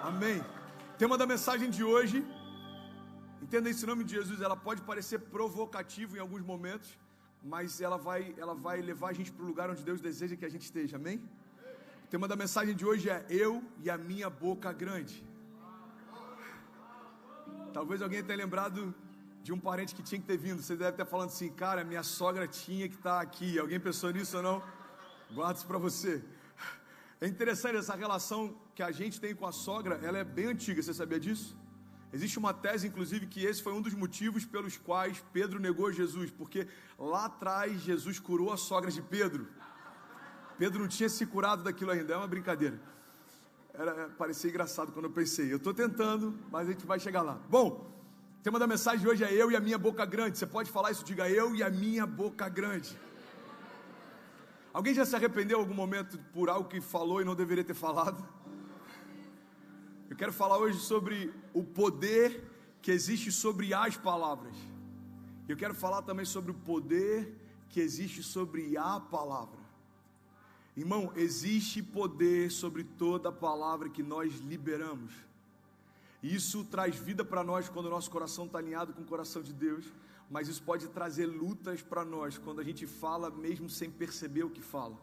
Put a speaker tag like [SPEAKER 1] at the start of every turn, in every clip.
[SPEAKER 1] Amém. O tema da mensagem de hoje, entenda isso em nome de Jesus, ela pode parecer provocativa em alguns momentos, mas ela vai levar a gente para o lugar onde Deus deseja que a gente esteja, amém? O tema da mensagem de hoje é eu e a minha boca grande. Talvez alguém tenha lembrado de um parente que tinha que ter vindo. Você deve estar falando assim, cara, minha sogra tinha que estar aqui. Alguém pensou nisso ou não? Guarda isso para você. É interessante essa relação que a gente tem com a sogra, ela é bem antiga, você sabia disso? Existe uma tese, inclusive, que esse foi um dos motivos pelos quais Pedro negou Jesus, porque lá atrás Jesus curou a sogra de Pedro. Pedro não tinha se curado daquilo ainda, é uma brincadeira. Parecia engraçado quando eu pensei, eu estou tentando, mas a gente vai chegar lá. Bom, o tema da mensagem de hoje é eu e a minha boca grande. Você pode falar isso? Diga eu e a minha boca grande. Alguém já se arrependeu em algum momento por algo que falou e não deveria ter falado? Eu quero falar hoje sobre o poder que existe sobre as palavras. Eu quero falar também sobre o poder que existe sobre a palavra. Irmão, existe poder sobre toda palavra que nós liberamos. E isso traz vida para nós quando o nosso coração está alinhado com o coração de Deus. Mas isso pode trazer lutas para nós quando a gente fala mesmo sem perceber o que fala.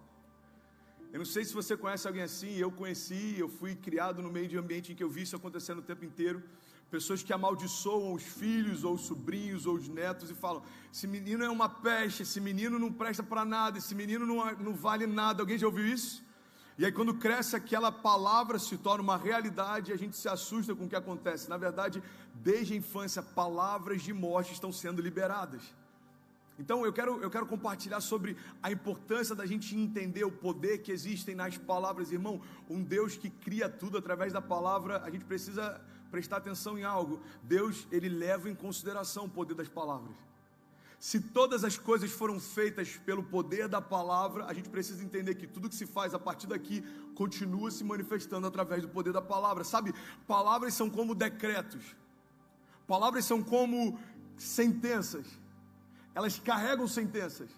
[SPEAKER 1] Eu não sei se você conhece alguém assim, eu conheci, eu fui criado no meio de ambiente em que eu vi isso acontecendo o tempo inteiro. Pessoas que amaldiçoam os filhos, ou os sobrinhos, ou os netos e falam, esse menino é uma peste, esse menino não presta para nada, esse menino não vale nada. Alguém já ouviu isso? E aí quando cresce aquela palavra se torna uma realidade e a gente se assusta com o que acontece. Na verdade, desde a infância, palavras de morte estão sendo liberadas. Então eu quero compartilhar sobre a importância da gente entender o poder que existem nas palavras. Irmão, um Deus que cria tudo através da palavra, a gente precisa prestar atenção em algo. Deus, ele leva em consideração o poder das palavras. Se todas as coisas foram feitas pelo poder da palavra, a gente precisa entender que tudo que se faz a partir daqui continua se manifestando através do poder da palavra. Sabe, palavras são como decretos, palavras são como sentenças, elas carregam sentenças.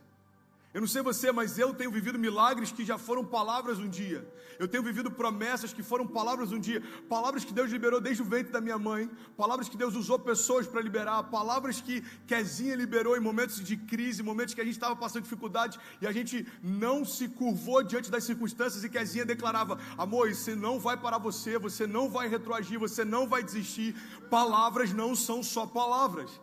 [SPEAKER 1] Eu não sei você, mas eu tenho vivido milagres que já foram palavras um dia. Eu tenho vivido promessas que foram palavras um dia. Palavras que Deus liberou desde o ventre da minha mãe. Palavras que Deus usou pessoas para liberar. Palavras que Kezinha liberou em momentos de crise, momentos que a gente estava passando dificuldade e a gente não se curvou diante das circunstâncias e Kezinha declarava, amor, isso não vai parar você, você não vai retroagir, você não vai desistir. Palavras não são só palavras.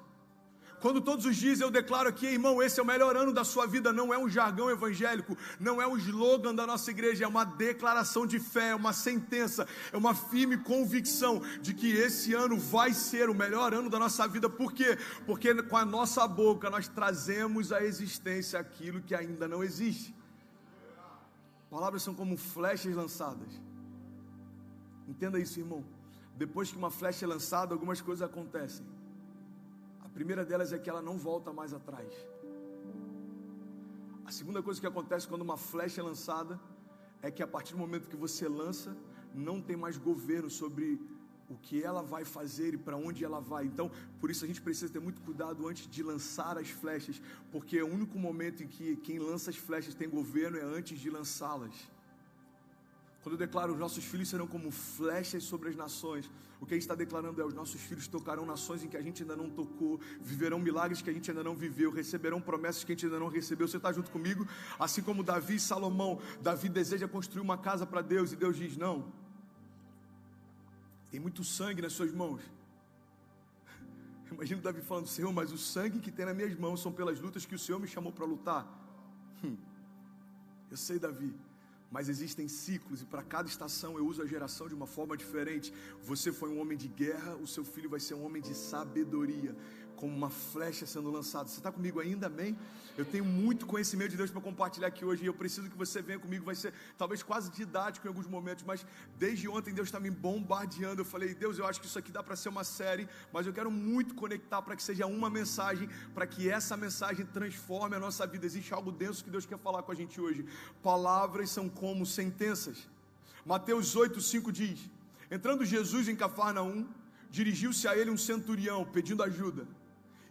[SPEAKER 1] Quando todos os dias eu declaro aqui, irmão, esse é o melhor ano da sua vida, não é um jargão evangélico, não é um slogan da nossa igreja, é uma declaração de fé, é uma sentença, é uma firme convicção de que esse ano vai ser o melhor ano da nossa vida. Por quê? Porque com a nossa boca nós trazemos à existência aquilo que ainda não existe. Palavras são como flechas lançadas. Entenda isso, irmão. Depois que uma flecha é lançada, algumas coisas acontecem. A primeira delas é que ela não volta mais atrás. A segunda coisa que acontece quando uma flecha é lançada é que a partir do momento que você lança, não tem mais governo sobre o que ela vai fazer e para onde ela vai. Então, por isso a gente precisa ter muito cuidado antes de lançar as flechas, porque é o único momento em que quem lança as flechas tem governo é antes de lançá-las. Quando eu declaro, os nossos filhos serão como flechas sobre as nações, o que a gente está declarando é, os nossos filhos tocarão nações em que a gente ainda não tocou, viverão milagres que a gente ainda não viveu, receberão promessas que a gente ainda não recebeu. Você está junto comigo? Assim como Davi e Salomão, Davi deseja construir uma casa para Deus, e Deus diz, não, tem muito sangue nas suas mãos. Imagina Davi falando, Senhor, mas o sangue que tem nas minhas mãos são pelas lutas que o Senhor me chamou para lutar. Eu sei, Davi, mas existem ciclos e para cada estação eu uso a geração de uma forma diferente. Você foi um homem de guerra, o seu filho vai ser um homem de sabedoria, como uma flecha sendo lançada. Você está comigo ainda, amém? Eu tenho muito conhecimento de Deus para compartilhar aqui hoje e eu preciso que você venha comigo. Vai ser talvez quase didático em alguns momentos, mas desde ontem Deus está me bombardeando. Eu falei, Deus, eu acho que isso aqui dá para ser uma série, mas eu quero muito conectar para que seja uma mensagem, para que essa mensagem transforme a nossa vida. Existe algo denso que Deus quer falar com a gente hoje. Palavras são como sentenças. Mateus 8:5 diz, entrando Jesus em Cafarnaum, dirigiu-se a ele um centurião pedindo ajuda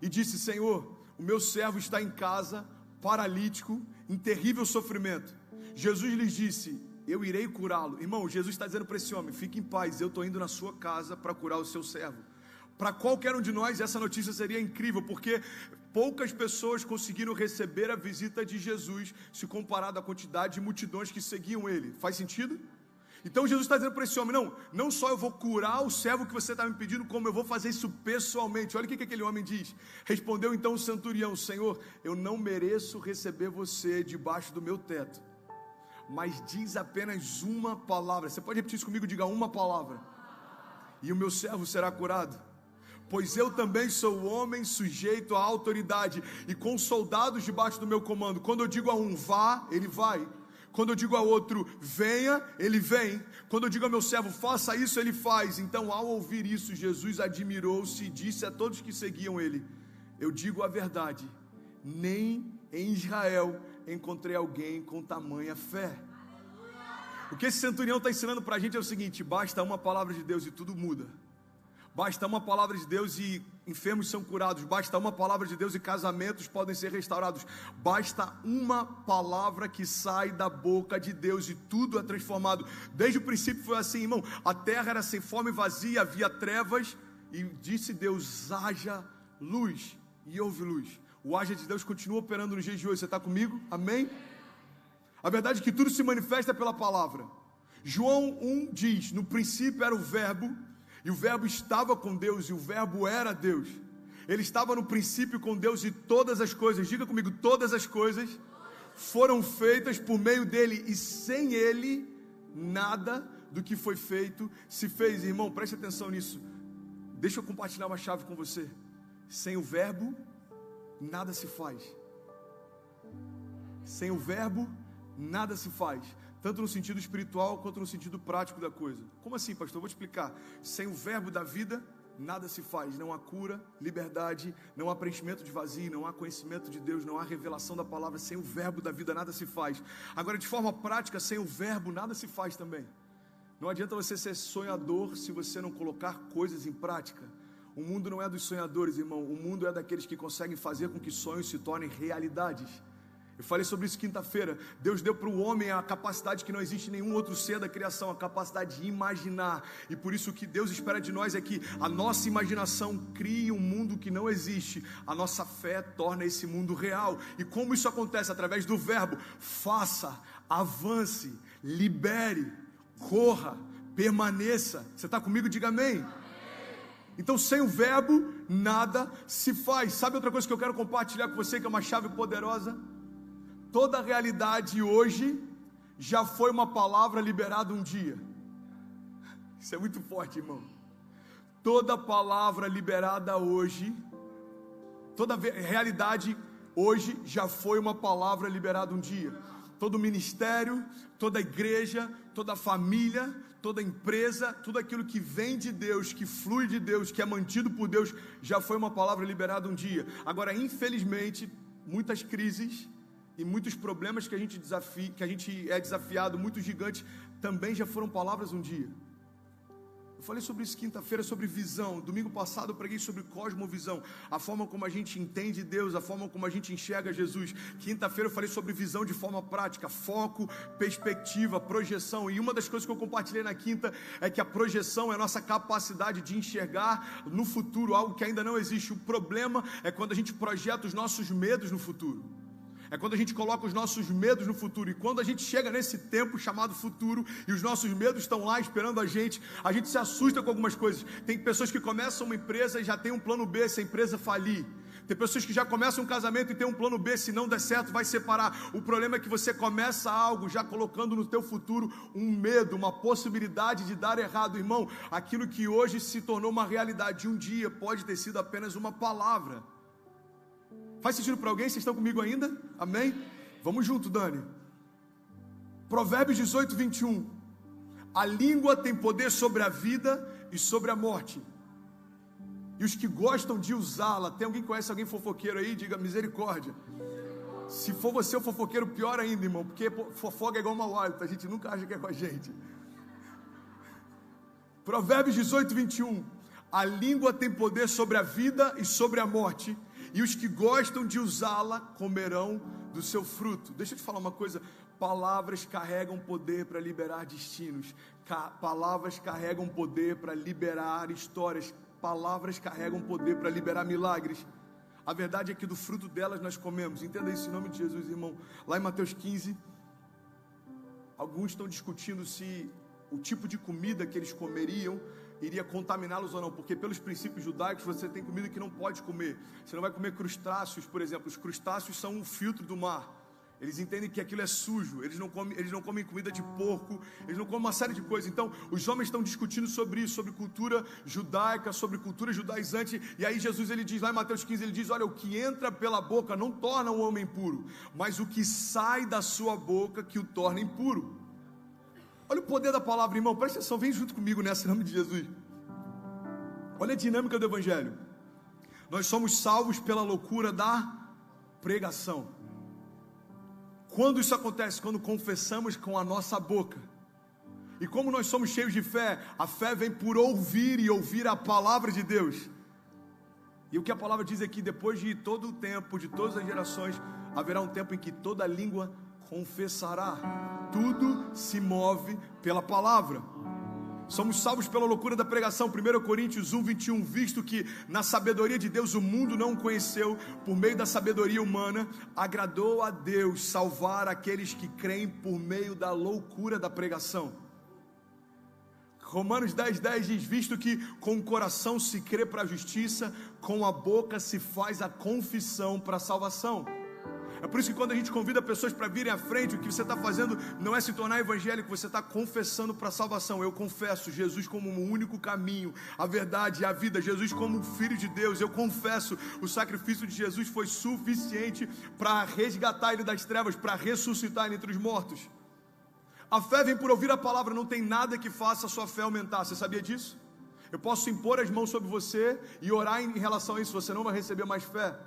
[SPEAKER 1] e disse, Senhor, o meu servo está em casa, paralítico, em terrível sofrimento. Jesus lhes disse, eu irei curá-lo. Irmão, Jesus está dizendo para esse homem: fique em paz, eu estou indo na sua casa para curar o seu servo. Para qualquer um de nós essa notícia seria incrível, porque poucas pessoas conseguiram receber a visita de Jesus, se comparado à quantidade de multidões que seguiam ele. Faz sentido? Então Jesus está dizendo para esse homem: não só eu vou curar o servo que você está me pedindo, como eu vou fazer isso pessoalmente. Olha o que aquele homem diz. Respondeu então o centurião: Senhor, eu não mereço receber você debaixo do meu teto, mas diz apenas uma palavra. Você pode repetir isso comigo? Diga uma palavra, e o meu servo será curado. Pois eu também sou homem sujeito à autoridade, e com soldados debaixo do meu comando. Quando eu digo a um vá, ele vai. Quando eu digo a outro venha, ele vem. Quando eu digo ao meu servo faça isso, ele faz. Então, ao ouvir isso, Jesus admirou-se e disse a todos que seguiam ele: eu digo a verdade, nem em Israel encontrei alguém com tamanha fé. O que esse centurião está ensinando para a gente é o seguinte: basta uma palavra de Deus e tudo muda. Basta uma palavra de Deus e enfermos são curados. Basta uma palavra de Deus e casamentos podem ser restaurados. Basta uma palavra que sai da boca de Deus e tudo é transformado. Desde o princípio foi assim, irmão. A terra era sem forma e vazia, havia trevas, e disse Deus: haja luz, e houve luz. O haja de Deus continua operando nos dias de hoje. Você está comigo? Amém? A verdade é que tudo se manifesta pela palavra. João 1 diz: no princípio era o verbo, e o verbo estava com Deus, e o verbo era Deus. Ele estava no princípio com Deus, e todas as coisas, diga comigo, todas as coisas foram feitas por meio dele, e sem ele nada do que foi feito se fez. Irmão, preste atenção nisso. Deixa eu compartilhar uma chave com você. Sem o verbo nada se faz. Sem o verbo nada se faz, tanto no sentido espiritual quanto no sentido prático da coisa. Como assim, pastor? Vou te explicar. Sem o verbo da vida, nada se faz. Não há cura, liberdade, não há preenchimento de vazio, não há conhecimento de Deus, não há revelação da palavra. Sem o verbo da vida, nada se faz. Agora, de forma prática, sem o verbo, nada se faz também. Não adianta você ser sonhador se você não colocar coisas em prática. O mundo não é dos sonhadores, irmão. O mundo é daqueles que conseguem fazer com que sonhos se tornem realidades. Eu falei sobre isso quinta-feira. Deus deu para o homem a capacidade que não existe em nenhum outro ser da criação, a capacidade de imaginar. E por isso o que Deus espera de nós é que a nossa imaginação crie um mundo que não existe. A nossa fé torna esse mundo real. E como isso acontece? Através do verbo: faça, avance, libere, corra, permaneça. Você está comigo? Diga amém. Então, sem o verbo, nada se faz. Sabe outra coisa que eu quero compartilhar com você, que é uma chave poderosa? Toda a realidade hoje já foi uma palavra liberada um dia. Isso é muito forte, irmão. Toda palavra liberada hoje, toda realidade hoje já foi uma palavra liberada um dia. Todo ministério, toda igreja, toda família, toda empresa, tudo aquilo que vem de Deus, que flui de Deus, que é mantido por Deus, já foi uma palavra liberada um dia. Agora, infelizmente, muitas crises e muitos problemas que a gente é desafiado, muitos gigantes, também já foram palavras um dia. Eu falei sobre isso quinta-feira, sobre visão. Domingo passado eu preguei sobre cosmovisão, a forma como a gente entende Deus, a forma como a gente enxerga Jesus. Quinta-feira eu falei sobre visão de forma prática, foco, perspectiva, projeção. E uma das coisas que eu compartilhei na quinta é que a projeção é a nossa capacidade de enxergar no futuro algo que ainda não existe. O problema é quando a gente projeta os nossos medos no futuro. É quando a gente coloca os nossos medos no futuro. E quando a gente chega nesse tempo chamado futuro, e os nossos medos estão lá esperando a gente se assusta com algumas coisas. Tem pessoas que começam uma empresa e já tem um plano B se a empresa falir. Tem pessoas que já começam um casamento e tem um plano B, se não der certo vai separar. O problema é que você começa algo já colocando no teu futuro um medo, uma possibilidade de dar errado. Irmão, aquilo que hoje se tornou uma realidade um dia pode ter sido apenas uma palavra. Faz sentido para alguém? Vocês estão comigo ainda? Amém? Vamos junto, Dani. Provérbios 18, 21. A língua tem poder sobre a vida e sobre a morte, e os que gostam de usá-la. Tem alguém que conhece alguém fofoqueiro aí? Diga misericórdia. Se for você o fofoqueiro, pior ainda, irmão, porque fofoca é igual mau hálito, a gente nunca acha que é com a gente. Provérbios 18, 21. A língua tem poder sobre a vida e sobre a morte, e os que gostam de usá-la comerão do seu fruto. Deixa eu te falar uma coisa. palavras carregam poder para liberar destinos, palavras carregam poder para liberar histórias, palavras carregam poder para liberar milagres. A verdade é que do fruto delas nós comemos. Entenda isso em nome de Jesus, irmão. Lá em Mateus 15, alguns estão discutindo se o tipo de comida que eles comeriam iria contaminá-los ou não, porque pelos princípios judaicos você tem comida que não pode comer. Você não vai comer crustáceos, por exemplo. Os crustáceos são um filtro do mar. Eles entendem que aquilo é sujo. Eles não comem comida de porco, eles não comem uma série de coisas. Então os homens estão discutindo sobre isso, sobre cultura judaica, sobre cultura judaizante. E aí Jesus, ele diz lá em Mateus 15, ele diz: olha, o que entra pela boca não torna o homem puro, mas o que sai da sua boca que o torna impuro. Olha o poder da palavra, irmão, presta atenção, vem junto comigo nessa, em nome de Jesus. Olha a dinâmica do evangelho. Nós somos salvos pela loucura da pregação. Quando isso acontece? Quando confessamos com a nossa boca. E como nós somos cheios de fé, a fé vem por ouvir e ouvir a palavra de Deus. E o que a palavra diz é que depois de todo o tempo, de todas as gerações, haverá um tempo em que toda língua confessará. Tudo se move pela palavra. Somos salvos pela loucura da pregação. 1 Coríntios 1, 21. Visto que na sabedoria de Deus o mundo não o conheceu, por meio da sabedoria humana, agradou a Deus salvar aqueles que creem por meio da loucura da pregação. Romanos 10, 10 diz: visto que com o coração se crê para a justiça, com a boca se faz a confissão para a salvação. É por isso que quando a gente convida pessoas para virem à frente, o que você está fazendo não é se tornar evangélico, você está confessando para a salvação. Eu confesso Jesus como o único caminho, a verdade e a vida, Jesus como o Filho de Deus. Eu confesso, o sacrifício de Jesus foi suficiente para resgatar ele das trevas, para ressuscitar ele entre os mortos. A fé vem por ouvir a palavra, não tem nada que faça a sua fé aumentar. Você sabia disso? Eu posso impor as mãos sobre você e orar em relação a isso, você não vai receber mais fé.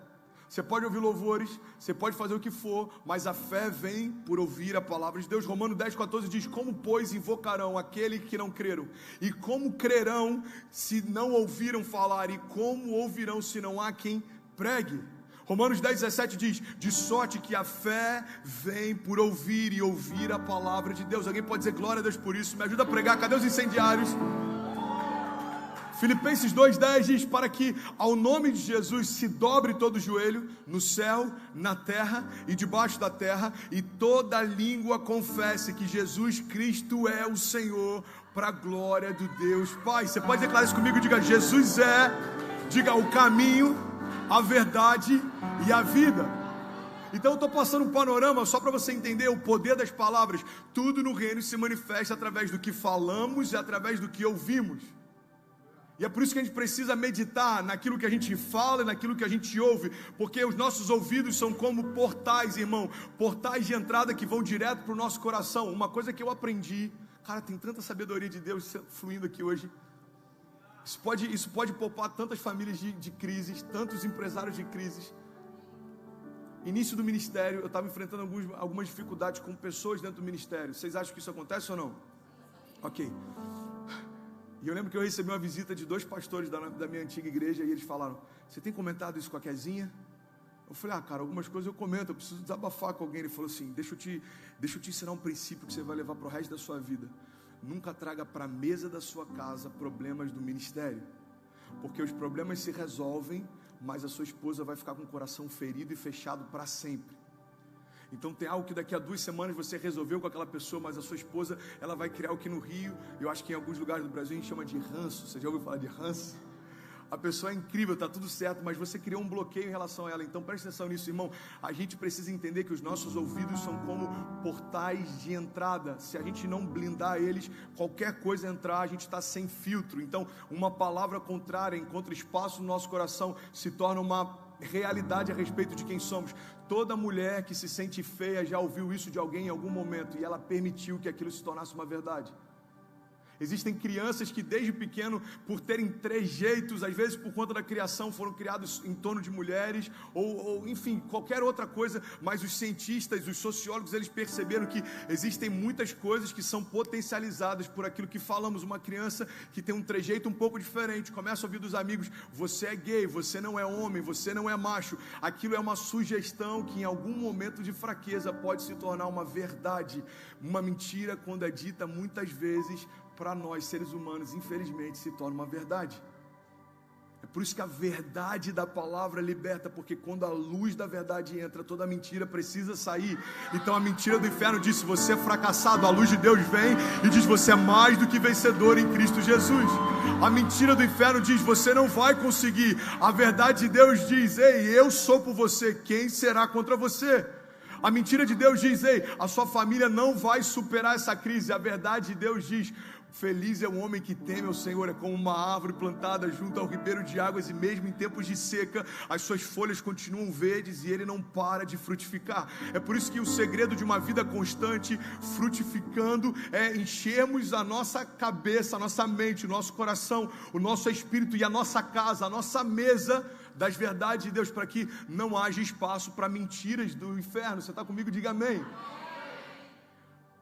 [SPEAKER 1] Você pode ouvir louvores, você pode fazer o que for, mas a fé vem por ouvir a palavra de Deus. Romanos 10, 14 diz: como pois invocarão aquele que não creram? E como crerão se não ouviram falar? E como ouvirão se não há quem pregue? Romanos 10, 17 diz: de sorte que a fé vem por ouvir e ouvir a palavra de Deus. Alguém pode dizer glória a Deus por isso? Me ajuda a pregar, cadê os incendiários? Filipenses 2,10 diz: para que ao nome de Jesus se dobre todo o joelho, no céu, na terra e debaixo da terra, e toda língua confesse que Jesus Cristo é o Senhor, para a glória do Deus Pai. Você pode declarar isso comigo? Diga: Jesus é, diga, o caminho, a verdade e a vida. Então eu estou passando um panorama só para você entender o poder das palavras. Tudo no reino se manifesta através do que falamos e através do que ouvimos. E é por isso que a gente precisa meditar naquilo que a gente fala e naquilo que a gente ouve, porque os nossos ouvidos são como portais, irmão, portais de entrada que vão direto para o nosso coração. Uma coisa que eu aprendi, cara, tem tanta sabedoria de Deus fluindo aqui hoje. Isso pode poupar tantas famílias de crises, tantos empresários de crises. Início do ministério, eu estava enfrentando algumas dificuldades com pessoas dentro do ministério. Vocês acham que isso acontece ou não? Ok. E eu lembro que eu recebi uma visita de 2 pastores da minha antiga igreja, e eles falaram: você tem comentado isso com a Kezinha? Eu falei: cara, algumas coisas eu comento, eu preciso desabafar com alguém. Ele falou assim: deixa eu te ensinar um princípio que você vai levar para o resto da sua vida. Nunca traga para a mesa da sua casa problemas do ministério, porque os problemas se resolvem, mas a sua esposa vai ficar com o coração ferido e fechado para sempre. Então tem algo que daqui a 2 semanas você resolveu com aquela pessoa, mas a sua esposa, ela vai criar o que no Rio, eu acho que em alguns lugares do Brasil a gente chama de ranço. Você já ouviu falar de ranço? A pessoa é incrível, está tudo certo, mas você criou um bloqueio em relação a ela. Então preste atenção nisso, irmão. A gente precisa entender que os nossos ouvidos são como portais de entrada. Se a gente não blindar eles, qualquer coisa entrar, a gente está sem filtro. Então uma palavra contrária encontra espaço no nosso coração, se torna uma realidade a respeito de quem somos. Toda mulher que se sente feia já ouviu isso de alguém em algum momento, e ela permitiu que aquilo se tornasse uma verdade. Existem crianças que desde pequeno, por terem trejeitos, às vezes por conta da criação, foram criados em torno de mulheres, ou enfim, qualquer outra coisa, mas os cientistas, os sociólogos, eles perceberam que existem muitas coisas que são potencializadas por aquilo que falamos. Uma criança que tem um trejeito um pouco diferente, começa a ouvir dos amigos, você é gay, você não é homem, você não é macho. Aquilo é uma sugestão que em algum momento de fraqueza pode se tornar uma verdade. Uma mentira, quando é dita muitas vezes, para nós seres humanos, infelizmente, se torna uma verdade. É por isso que a verdade da palavra liberta, porque quando a luz da verdade entra, toda mentira precisa sair. Então a mentira do inferno diz, você é fracassado, a luz de Deus vem e diz, você é mais do que vencedor em Cristo Jesus. A mentira do inferno diz, você não vai conseguir. A verdade de Deus diz, ei, eu sou por você, quem será contra você? A mentira de Deus diz, ei, a sua família não vai superar essa crise. A verdade de Deus diz, feliz é o homem que teme ao Senhor, é como uma árvore plantada junto ao ribeiro de águas, e mesmo em tempos de seca, as suas folhas continuam verdes e ele não para de frutificar. É por isso que o segredo de uma vida constante, frutificando, é enchermos a nossa cabeça, a nossa mente, o nosso coração, o nosso espírito e a nossa casa, a nossa mesa, das verdades de Deus, para que não haja espaço para mentiras do inferno. Você está comigo? Diga amém.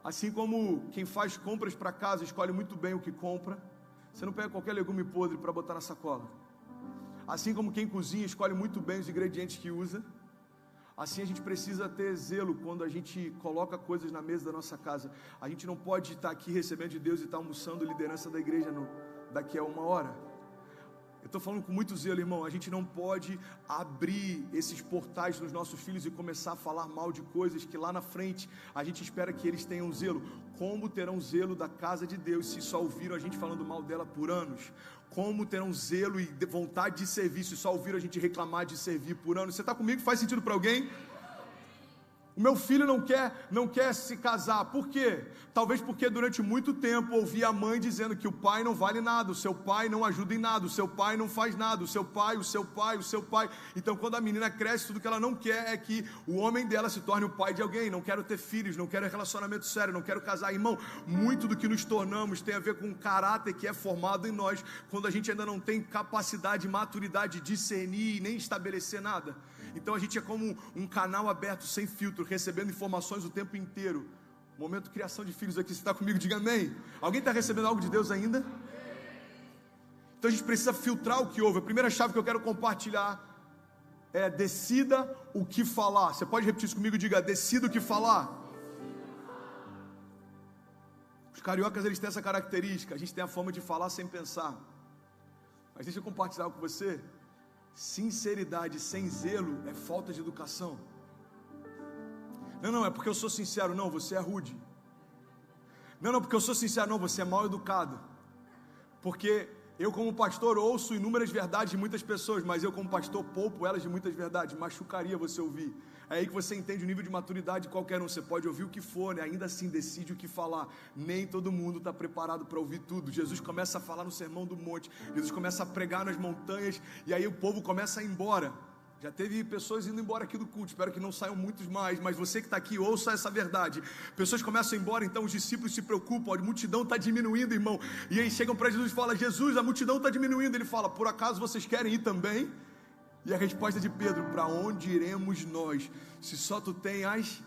[SPEAKER 1] Assim como quem faz compras para casa escolhe muito bem o que compra, você não pega qualquer legume podre para botar na sacola. Assim como quem cozinha escolhe muito bem os ingredientes que usa, assim a gente precisa ter zelo quando a gente coloca coisas na mesa da nossa casa. A gente não pode estar aqui recebendo de Deus e estar almoçando liderança da igreja daqui a 1 hora. Eu estou falando com muito zelo, irmão. A gente não pode abrir esses portais nos nossos filhos e começar a falar mal de coisas que lá na frente a gente espera que eles tenham zelo. Como terão zelo da casa de Deus se só ouviram a gente falando mal dela por anos? Como terão zelo e vontade de servir se só ouviram a gente reclamar de servir por anos? Você está comigo? Faz sentido para alguém? O meu filho não quer se casar. Por quê? Talvez porque durante muito tempo ouvi a mãe dizendo que o pai não vale nada, o seu pai não ajuda em nada, o seu pai não faz nada, o seu pai. Então quando a menina cresce, tudo que ela não quer é que o homem dela se torne o pai de alguém. Não quero ter filhos, não quero relacionamento sério, não quero casar. Irmão, muito do que nos tornamos tem a ver com o caráter que é formado em nós, quando a gente ainda não tem capacidade, maturidade de discernir e nem estabelecer nada. Então a gente é como um canal aberto, sem filtro, recebendo informações o tempo inteiro. Momento criação de filhos aqui, você está comigo? Diga amém. Alguém está recebendo algo de Deus ainda? Então a gente precisa filtrar o que ouve. A primeira chave que eu quero compartilhar é: decida o que falar. Você pode repetir isso comigo? Diga: decida o que falar. Os cariocas, eles têm essa característica. A gente tem a fama de falar sem pensar. Mas deixa eu compartilhar algo com você. Sinceridade sem zelo é falta de educação. Não, é porque eu sou sincero. Não, você é rude. Não, porque eu sou sincero. Não, você é mal educado. Porque eu como pastor ouço inúmeras verdades de muitas pessoas, mas eu como pastor poupo elas de muitas verdades. Machucaria você ouvir. É aí que você entende o nível de maturidade de qualquer um. Você pode ouvir o que for, né? Ainda assim decide o que falar. Nem todo mundo está preparado para ouvir tudo. Jesus começa a falar no Sermão do Monte. Jesus começa a pregar nas montanhas. E aí o povo começa a ir embora. Já teve pessoas indo embora aqui do culto. Espero que não saiam muitos mais. Mas você que está aqui, ouça essa verdade. Pessoas começam a ir embora, então os discípulos se preocupam. A multidão está diminuindo, irmão. E aí chegam para Jesus e falam: Jesus, a multidão está diminuindo. Ele fala: por acaso vocês querem ir também? E a resposta de Pedro: para onde iremos nós, se só tu tens as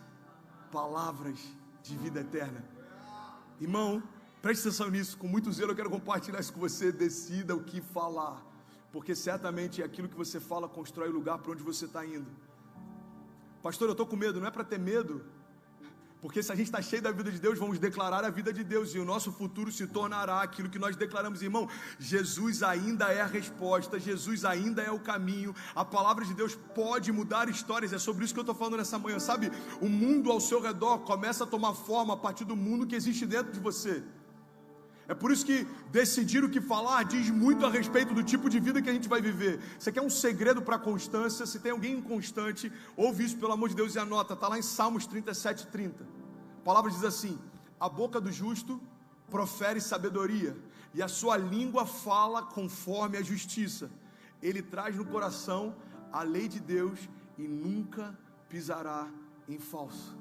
[SPEAKER 1] palavras de vida eterna? Irmão, preste atenção nisso, com muito zelo eu quero compartilhar isso com você. Decida o que falar, porque certamente aquilo que você fala constrói o lugar para onde você está indo. Pastor, eu estou com medo. Não é para ter medo, porque se a gente está cheio da vida de Deus, vamos declarar a vida de Deus, e o nosso futuro se tornará aquilo que nós declaramos. Irmão, Jesus ainda é a resposta, Jesus ainda é o caminho. A palavra de Deus pode mudar histórias. É sobre isso que eu estou falando nessa manhã, sabe? O mundo ao seu redor começa a tomar forma a partir do mundo que existe dentro de você. É por isso que decidir o que falar diz muito a respeito do tipo de vida que a gente vai viver. Você quer um segredo para a constância? Se tem alguém inconstante, ouve isso pelo amor de Deus e anota. Está lá em Salmos 37:30. A palavra diz assim: a boca do justo profere sabedoria, e a sua língua fala conforme a justiça. Ele traz no coração a lei de Deus e nunca pisará em falso.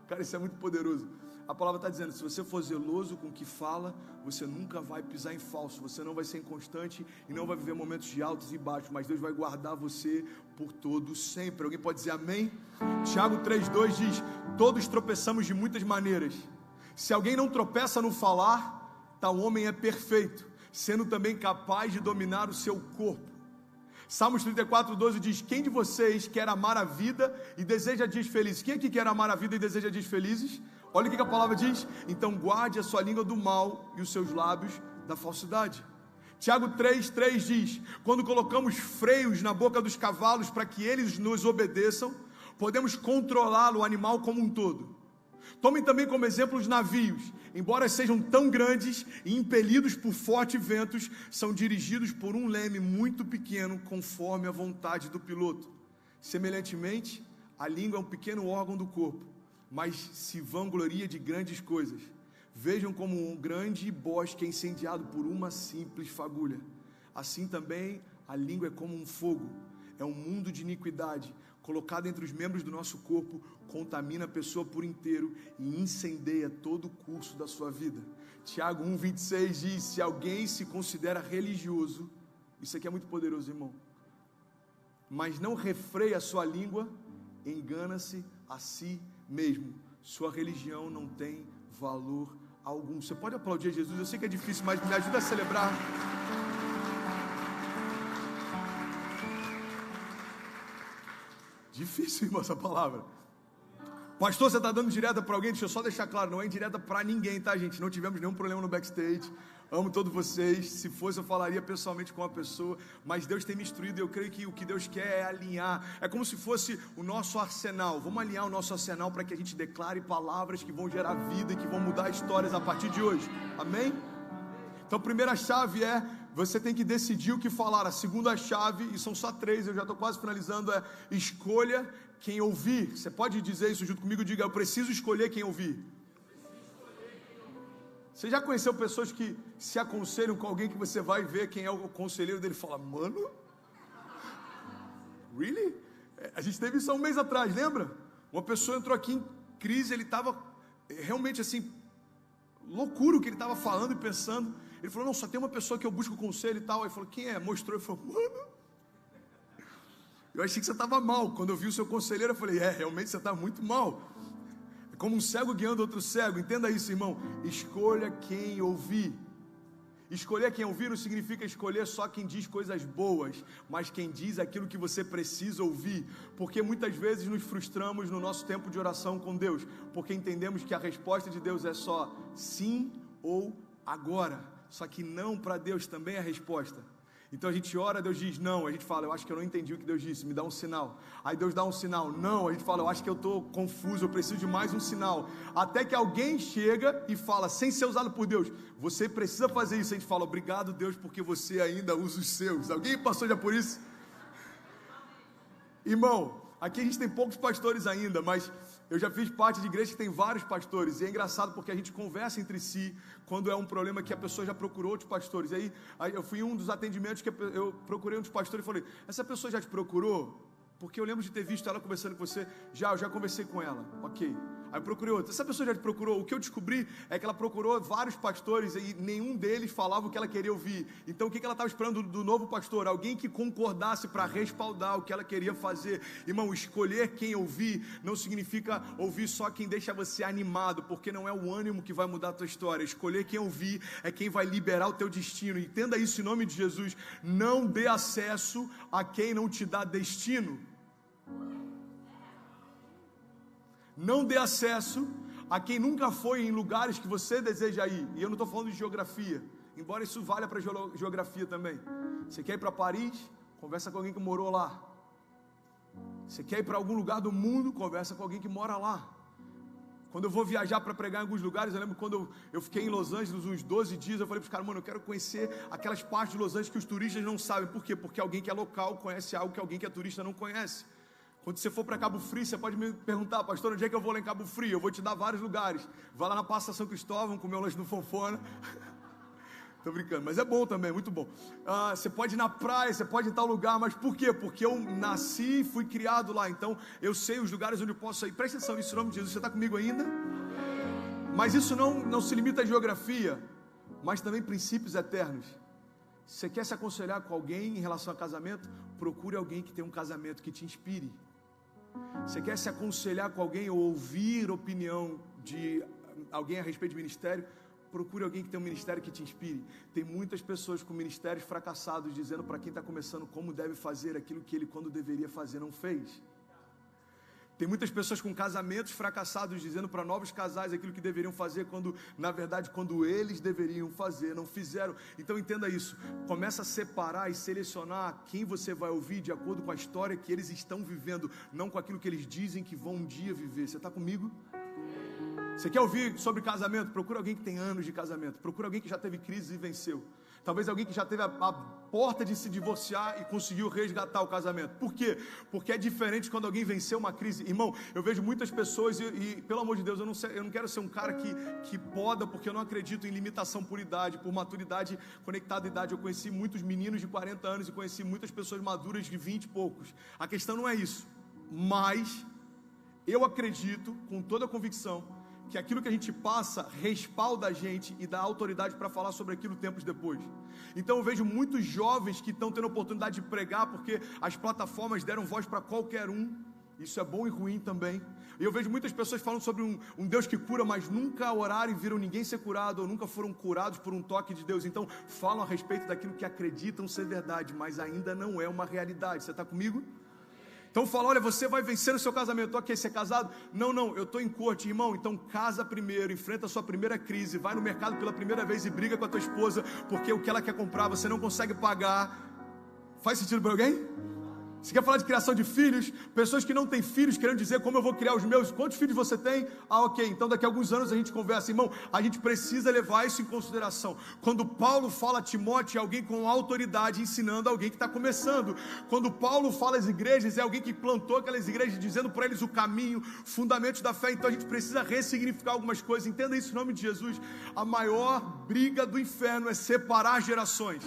[SPEAKER 1] Cara, isso é muito poderoso. A palavra está dizendo, se você for zeloso com o que fala, você nunca vai pisar em falso, você não vai ser inconstante e não vai viver momentos de altos e baixos, mas Deus vai guardar você por todo sempre. Alguém pode dizer amém? Tiago 3,2 diz, todos tropeçamos de muitas maneiras. Se alguém não tropeça no falar, tal homem é perfeito, sendo também capaz de dominar o seu corpo. Salmos 34,12 diz, quem de vocês quer amar a vida e deseja dias felizes? Quem aqui quer amar a vida e deseja dias felizes? Olha o que a palavra diz, então guarde a sua língua do mal e os seus lábios da falsidade. Tiago 3,3 diz, quando colocamos freios na boca dos cavalos para que eles nos obedeçam, podemos controlar o animal como um todo. Tomem também como exemplo os navios, embora sejam tão grandes e impelidos por fortes ventos, são dirigidos por um leme muito pequeno, conforme a vontade do piloto. Semelhantemente, a língua é um pequeno órgão do corpo, mas se vangloria de grandes coisas. Vejam como um grande bosque é incendiado por uma simples fagulha. Assim também a língua é como um fogo, é um mundo de iniquidade, colocado entre os membros do nosso corpo, contamina a pessoa por inteiro e incendeia todo o curso da sua vida. Tiago 1,26 diz, se alguém se considera religioso, isso aqui é muito poderoso, irmão, mas não refreia a sua língua, engana-se a si mesmo, sua religião não tem valor algum. Você pode aplaudir Jesus? Eu sei que é difícil, mas me ajuda a celebrar. Difícil, irmão, essa palavra. Pastor, você está dando direta para alguém? Deixa eu só deixar claro, não é indireta para ninguém, tá, gente? Não tivemos nenhum problema no backstage. Amo todos vocês. Se fosse, eu falaria pessoalmente com a pessoa. Mas Deus tem me instruído e eu creio que o que Deus quer é alinhar. É como se fosse o nosso arsenal. Vamos alinhar o nosso arsenal para que a gente declare palavras que vão gerar vida e que vão mudar histórias a partir de hoje. Amém? Então a primeira chave é, você tem que decidir o que falar. A segunda chave, e são só 3, eu já estou quase finalizando, é escolha quem ouvir. Você pode dizer isso junto comigo? Diga, eu preciso escolher quem ouvir. Você já conheceu pessoas que se aconselham com alguém que você vai ver quem é o conselheiro dele e fala, mano, really? A gente teve isso há um mês atrás, lembra? Uma pessoa entrou aqui em crise, ele estava realmente assim, loucura o que ele estava falando e pensando. Ele falou, não, só tem uma pessoa que eu busco conselho e tal. Aí falou, quem é? Mostrou, ele falou, mano, eu achei que você estava mal. Quando eu vi o seu conselheiro, eu falei, realmente você está muito mal. É como um cego guiando outro cego. Entenda isso, irmão. Escolha quem ouvir. Escolher quem ouvir não significa escolher só quem diz coisas boas, mas quem diz aquilo que você precisa ouvir. Porque muitas vezes nos frustramos no nosso tempo de oração com Deus, porque entendemos que a resposta de Deus é só sim ou agora. Só que não para Deus também é a resposta. Então a gente ora, Deus diz não, a gente fala, eu acho que eu não entendi o que Deus disse, me dá um sinal. Aí Deus dá um sinal, não, a gente fala, eu acho que eu estou confuso, eu preciso de mais um sinal. Até que alguém chega e fala, sem ser usado por Deus, você precisa fazer isso. A gente fala, obrigado Deus, porque você ainda usa os seus. Alguém passou já por isso? Irmão, aqui a gente tem poucos pastores ainda, mas eu já fiz parte de igreja que tem vários pastores, e é engraçado porque a gente conversa entre si, quando é um problema que a pessoa já procurou outros pastores. Aí eu fui em um dos atendimentos que eu procurei um dos pastores e falei, essa pessoa já te procurou? Porque eu lembro de ter visto ela conversando com você. Eu já conversei com ela, ok. Aí eu procurei outra, essa pessoa já te procurou? O que eu descobri é que ela procurou vários pastores e nenhum deles falava o que ela queria ouvir. Então o que ela estava esperando do novo pastor? Alguém que concordasse para respaldar o que ela queria fazer. Irmão, escolher quem ouvir não significa ouvir só quem deixa você animado, porque não é o ânimo que vai mudar a tua história. Escolher quem ouvir é quem vai liberar o teu destino. Entenda isso em nome de Jesus. Não dê acesso a quem não te dá destino. Não dê acesso a quem nunca foi em lugares que você deseja ir. E eu não estou falando de geografia, embora isso valha para geografia também. Você quer ir para Paris? Conversa com alguém que morou lá. Você quer ir para algum lugar do mundo? Conversa com alguém que mora lá. Quando eu vou viajar para pregar em alguns lugares, eu lembro quando eu fiquei em Los Angeles uns 12 dias, eu falei para os caras, mano, eu quero conhecer aquelas partes de Los Angeles que os turistas não sabem. Por quê? Porque alguém que é local conhece algo que alguém que é turista não conhece. Quando você for para Cabo Frio, você pode me perguntar, pastor, onde é que eu vou lá em Cabo Frio? Eu vou te dar vários lugares. Vai lá na Praça São Cristóvão, comer o lanche no Fofona. Tô brincando, mas é bom também, muito bom. Você pode ir na praia, você pode ir em tal lugar, mas por quê? Porque eu nasci e fui criado lá, então eu sei os lugares onde eu posso ir. Presta atenção nisso, em nome de Jesus. Você está comigo ainda? Mas isso não se limita à geografia, mas também princípios eternos. Você quer se aconselhar com alguém em relação a casamento? Procure alguém que tenha um casamento que te inspire. Você quer se aconselhar com alguém ou ouvir opinião de alguém a respeito de ministério? Procure alguém que tem um ministério que te inspire. Tem muitas pessoas com ministérios fracassados dizendo para quem está começando como deve fazer aquilo que ele, quando deveria fazer, não fez. Tem muitas pessoas com casamentos fracassados dizendo para novos casais aquilo que deveriam fazer, quando, na verdade, quando eles deveriam fazer, não fizeram. Então entenda isso, começa a separar e selecionar quem você vai ouvir de acordo com a história que eles estão vivendo, não com aquilo que eles dizem que vão um dia viver. Você está comigo? Você quer ouvir sobre casamento? Procura alguém que tem anos de casamento. Procura alguém que já teve crise e venceu. Talvez alguém que já teve a porta de se divorciar e conseguiu resgatar o casamento. Por quê? Porque é diferente quando alguém venceu uma crise. Irmão, eu vejo muitas pessoas e pelo amor de Deus, eu não quero ser um cara que poda, porque eu não acredito em limitação por idade, por maturidade conectada à idade. Eu conheci muitos meninos de 40 anos e conheci muitas pessoas maduras de 20 e poucos. A questão não é isso. Mas eu acredito com toda a convicção que aquilo que a gente passa respalda a gente e dá autoridade para falar sobre aquilo tempos depois. Então eu vejo muitos jovens que estão tendo a oportunidade de pregar porque as plataformas deram voz para qualquer um. Isso é bom e ruim também. E eu vejo muitas pessoas falando sobre um Deus que cura, mas nunca oraram e viram ninguém ser curado, ou nunca foram curados por um toque de Deus. Então falam a respeito daquilo que acreditam ser verdade, mas ainda não é uma realidade. Você está comigo? Então fala, olha, você vai vencer no seu casamento. Ok, você é casado? Não, eu estou em corte. Irmão, então casa primeiro, enfrenta a sua primeira crise, vai no mercado pela primeira vez e briga com a tua esposa, porque o que ela quer comprar você não consegue pagar. Faz sentido para alguém? Você quer falar de criação de filhos? Pessoas que não têm filhos querendo dizer como eu vou criar os meus. Quantos filhos você tem? Ok, então daqui a alguns anos a gente conversa. Irmão, a gente precisa levar isso em consideração. Quando Paulo fala a Timóteo, é alguém com autoridade ensinando alguém que está começando. Quando Paulo fala às igrejas, é alguém que plantou aquelas igrejas dizendo para eles o caminho, fundamentos da fé. Então a gente precisa ressignificar algumas coisas. Entenda isso em nome de Jesus. A maior briga do inferno é separar gerações.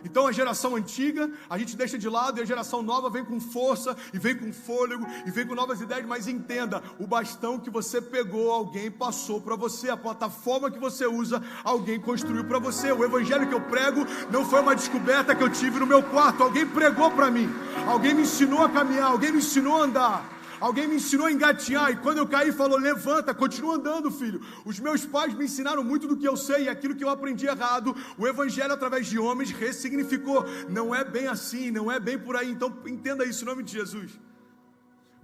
[SPEAKER 1] Então a geração antiga a gente deixa de lado e a geração nova vem com força e vem com fôlego e vem com novas ideias. Mas entenda, o bastão que você pegou, alguém passou para você. A plataforma que você usa, alguém construiu para você. O evangelho que eu prego não foi uma descoberta que eu tive no meu quarto. Alguém pregou para mim, alguém me ensinou a caminhar, alguém me ensinou a andar, alguém me ensinou a engatinhar, e quando eu caí falou, levanta, continua andando, filho. Os meus pais me ensinaram muito do que eu sei, e aquilo que eu aprendi errado, o evangelho através de homens ressignificou. Não é bem assim, não é bem por aí. Então entenda isso em nome de Jesus.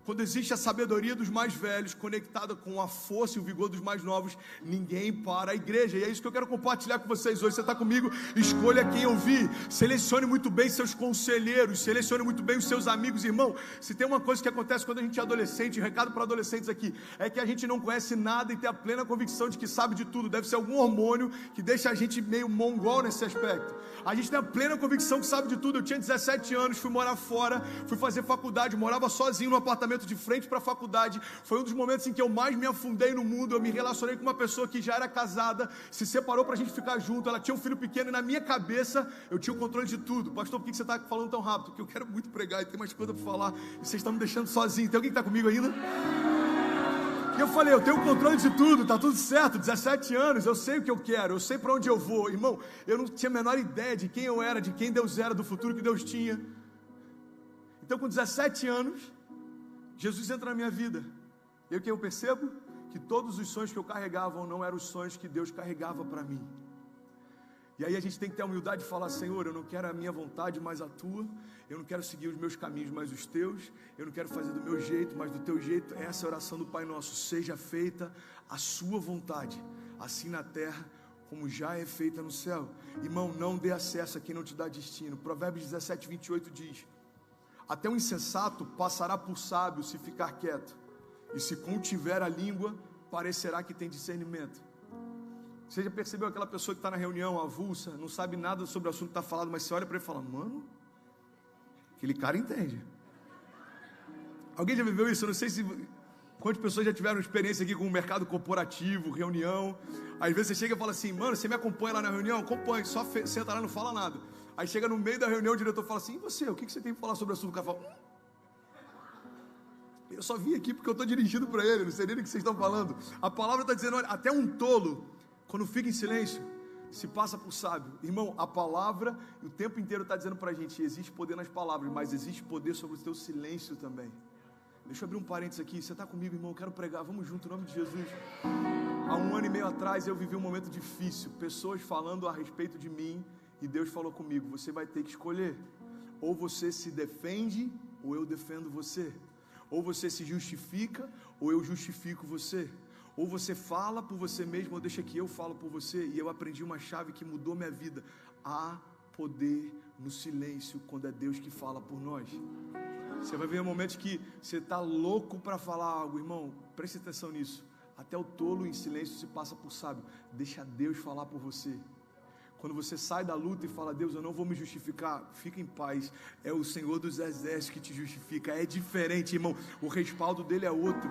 [SPEAKER 1] Quando existe a sabedoria dos mais velhos conectada com a força e o vigor dos mais novos, ninguém para a igreja. E é isso que eu quero compartilhar com vocês hoje. Você está comigo? Escolha quem ouvir. Selecione muito bem seus conselheiros. Selecione muito bem os seus amigos. Irmão, se tem uma coisa que acontece quando a gente é adolescente, recado para adolescentes aqui, é que a gente não conhece nada e tem a plena convicção de que sabe de tudo. Deve ser algum hormônio que deixa a gente meio mongol nesse aspecto. A gente tem a plena convicção que sabe de tudo. Eu tinha 17 anos, fui morar fora, fui fazer faculdade, morava sozinho no apartamento de frente para a faculdade. Foi um dos momentos em que eu mais me afundei no mundo. Eu me relacionei com uma pessoa que já era casada, se separou para a gente ficar junto. Ela tinha um filho pequeno e na minha cabeça eu tinha o controle de tudo. Pastor, por que você está falando tão rápido? Porque eu quero muito pregar e tem mais coisa para falar e vocês estão me deixando sozinho. Tem alguém que está comigo ainda? E eu falei, eu tenho o controle de tudo, está tudo certo, 17 anos, eu sei o que eu quero, eu sei para onde eu vou. Irmão, eu não tinha a menor ideia de quem eu era, de quem Deus era, do futuro que Deus tinha. Então com 17 anos, Jesus entra na minha vida. E o que eu percebo? Que todos os sonhos que eu carregava não eram os sonhos que Deus carregava para mim. E aí a gente tem que ter a humildade de falar, Senhor, eu não quero a minha vontade, mas a tua. Eu não quero seguir os meus caminhos, mas os teus. Eu não quero fazer do meu jeito, mas do teu jeito. Essa é a oração do Pai Nosso. Seja feita a sua vontade, assim na terra como já é feita no céu. Irmão, não dê acesso a quem não te dá destino. Provérbios 17, 28 diz: até o insensato passará por sábio se ficar quieto, e se contiver a língua, parecerá que tem discernimento. Você já percebeu aquela pessoa que está na reunião, avulsa, não sabe nada sobre o assunto que está falado, mas você olha para ele e fala, mano, aquele cara entende. Alguém já viveu isso? Eu não sei se quantas pessoas já tiveram experiência aqui com o mercado corporativo, reunião. Às vezes você chega e fala assim, mano, você me acompanha lá na reunião? Acompanha, só senta lá e não fala nada. Aí chega no meio da reunião, o diretor fala assim, e você, o que você tem para falar sobre o assunto? O cara fala, Eu só vim aqui porque eu estou dirigindo para ele, não sei nem o que vocês estão falando. A palavra está dizendo, olha, até um tolo, quando fica em silêncio, se passa por sábio. Irmão, a palavra, o tempo inteiro está dizendo para a gente, existe poder nas palavras, mas existe poder sobre o teu silêncio também. Deixa eu abrir um parênteses aqui, você está comigo, irmão? Eu quero pregar, vamos junto, em nome de Jesus. Há 1 ano e meio atrás eu vivi um momento difícil, pessoas falando a respeito de mim, e Deus falou comigo, você vai ter que escolher, ou você se defende, ou eu defendo você, ou você se justifica, ou eu justifico você, ou você fala por você mesmo, ou deixa que eu falo por você. E eu aprendi uma chave que mudou minha vida: há poder no silêncio quando é Deus que fala por nós. Você vai ver momentos que você está louco para falar algo, irmão, preste atenção nisso. Até o tolo em silêncio se passa por sábio. Deixa Deus falar por você. Quando você sai da luta e fala, Deus, eu não vou me justificar, fica em paz, é o Senhor dos Exércitos que te justifica. É diferente, irmão, o respaldo dele é outro.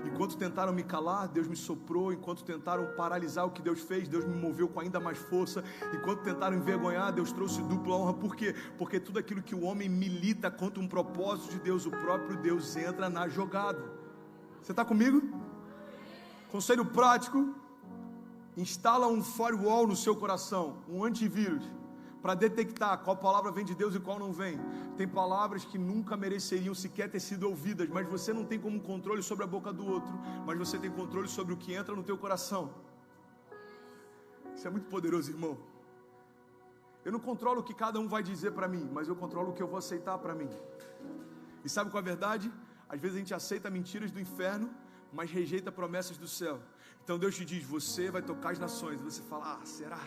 [SPEAKER 1] Enquanto tentaram me calar, Deus me soprou. Enquanto tentaram paralisar o que Deus fez, Deus me moveu com ainda mais força. Enquanto tentaram envergonhar, Deus trouxe dupla honra. Por quê? Porque tudo aquilo que o homem milita contra um propósito de Deus, o próprio Deus entra na jogada. Você está comigo? Conselho prático: instala um firewall no seu coração, um antivírus, para detectar qual palavra vem de Deus e qual não vem. Tem palavras que nunca mereceriam sequer ter sido ouvidas, mas você não tem como controle sobre a boca do outro, mas você tem controle sobre o que entra no teu coração. Isso é muito poderoso, irmão. Eu não controlo o que cada um vai dizer para mim, mas eu controlo o que eu vou aceitar para mim. E sabe qual é a verdade? Às vezes a gente aceita mentiras do inferno, mas rejeita promessas do céu. Então Deus te diz, você vai tocar as nações. E você fala, será?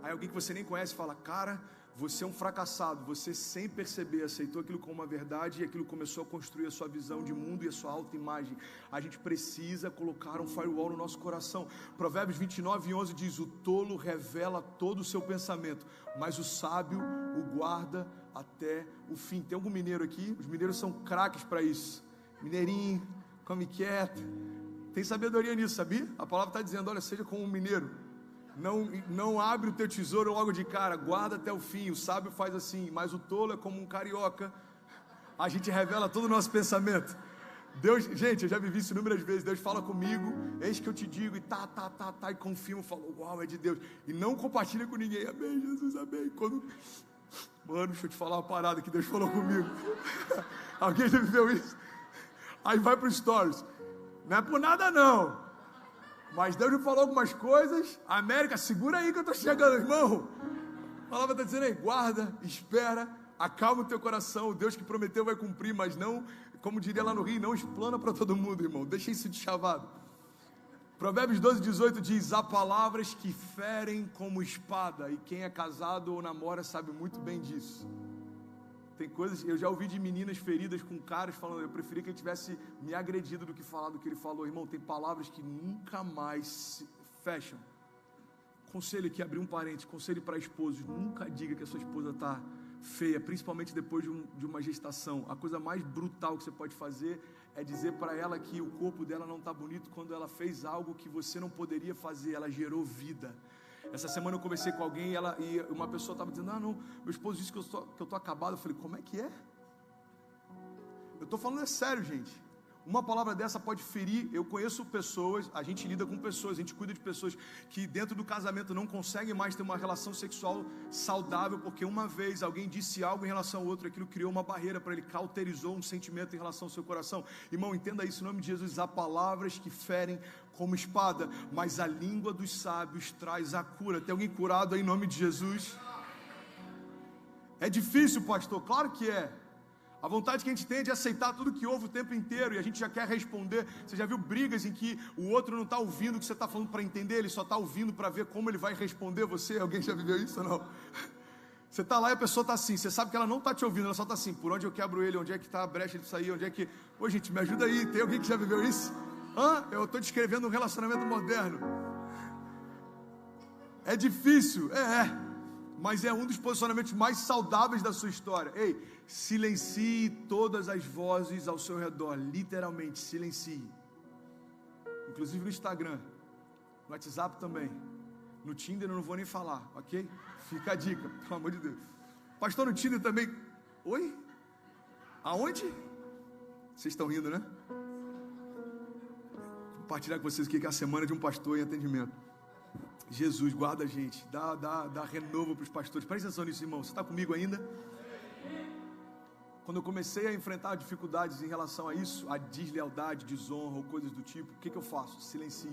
[SPEAKER 1] Aí alguém que você nem conhece fala, cara, você é um fracassado. Você, sem perceber, aceitou aquilo como uma verdade, e aquilo começou a construir a sua visão de mundo e a sua autoimagem. A gente precisa colocar um firewall no nosso coração. Provérbios 29:11 diz, o tolo revela todo o seu pensamento, mas o sábio o guarda até o fim. Tem algum mineiro aqui? Os mineiros são craques para isso. Mineirinho, come quieto. Tem sabedoria nisso, sabia? A palavra está dizendo, olha, seja como um mineiro. Não abre o teu tesouro logo de cara, guarda até o fim. O sábio faz assim, mas o tolo é como um carioca. A gente revela todo o nosso pensamento. Deus, gente, eu já vivi isso inúmeras vezes. Deus fala comigo, eis que eu te digo, e e confirmo, falo, uau, é de Deus. E não compartilha com ninguém, amém, Jesus, amém. Mano, deixa eu te falar uma parada que Deus falou comigo. Alguém já viveu isso? Aí vai para os stories. Não é por nada não, mas Deus me falou algumas coisas. América, segura aí que eu estou chegando, irmão. A palavra está dizendo aí, guarda, espera, acalma o teu coração. O Deus que prometeu vai cumprir, mas não, como diria lá no Rio, não explana para todo mundo, irmão. Deixa isso de chavado. Provérbios 12:18 diz, há palavras que ferem como espada, e quem é casado ou namora sabe muito bem disso. Tem coisas, eu já ouvi de meninas feridas com caras falando, eu preferia que ele tivesse me agredido do que falar do que ele falou. Irmão, tem palavras que nunca mais se fecham. Conselho aqui, abrir um parênteses, conselho para esposos, nunca diga que a sua esposa está feia, principalmente depois de uma gestação. A coisa mais brutal que você pode fazer é dizer para ela que o corpo dela não está bonito quando ela fez algo que você não poderia fazer, ela gerou vida. Essa semana eu conversei com alguém e uma pessoa estava dizendo, não, meu esposo disse que eu estou acabado. Eu falei, como é que é? Eu estou falando sério, gente. Uma palavra dessa pode ferir. Eu conheço pessoas, a gente lida com pessoas, a gente cuida de pessoas que dentro do casamento não conseguem mais ter uma relação sexual saudável, porque uma vez alguém disse algo em relação ao outro, aquilo criou uma barreira para ele, cauterizou um sentimento em relação ao seu coração. Irmão, entenda isso, em nome de Jesus. Há palavras que ferem como espada, mas a língua dos sábios traz a cura. Tem alguém curado aí em nome de Jesus? É difícil, pastor? Claro que é. A vontade que a gente tem é de aceitar tudo que ouve o tempo inteiro, e a gente já quer responder. Você já viu brigas em que o outro não está ouvindo o que você está falando para entender, ele só está ouvindo para ver como ele vai responder você? Alguém já viveu isso ou não? Você está lá e a pessoa está assim, você sabe que ela não está te ouvindo, ela só está assim, por onde eu quebro ele, onde é que está a brecha de sair, onde é que... Ô gente, me ajuda aí, tem alguém que já viveu isso? Eu estou descrevendo um relacionamento moderno. É difícil, mas é um dos posicionamentos mais saudáveis da sua história. Ei, silencie todas as vozes ao seu redor, literalmente, silencie. Inclusive no Instagram, no WhatsApp também. No Tinder eu não vou nem falar, ok? Fica a dica, pelo amor de Deus. Pastor, no Tinder também. Oi? Aonde? Vocês estão rindo, né? compartilhar com vocês o que é a semana de um pastor em atendimento. Jesus, guarda a gente, dá renovo para os pastores. Presta atenção nisso, irmão. Você está comigo ainda? Quando eu comecei a enfrentar dificuldades em relação a isso, a deslealdade, desonra ou coisas do tipo, o que eu faço? Silencio.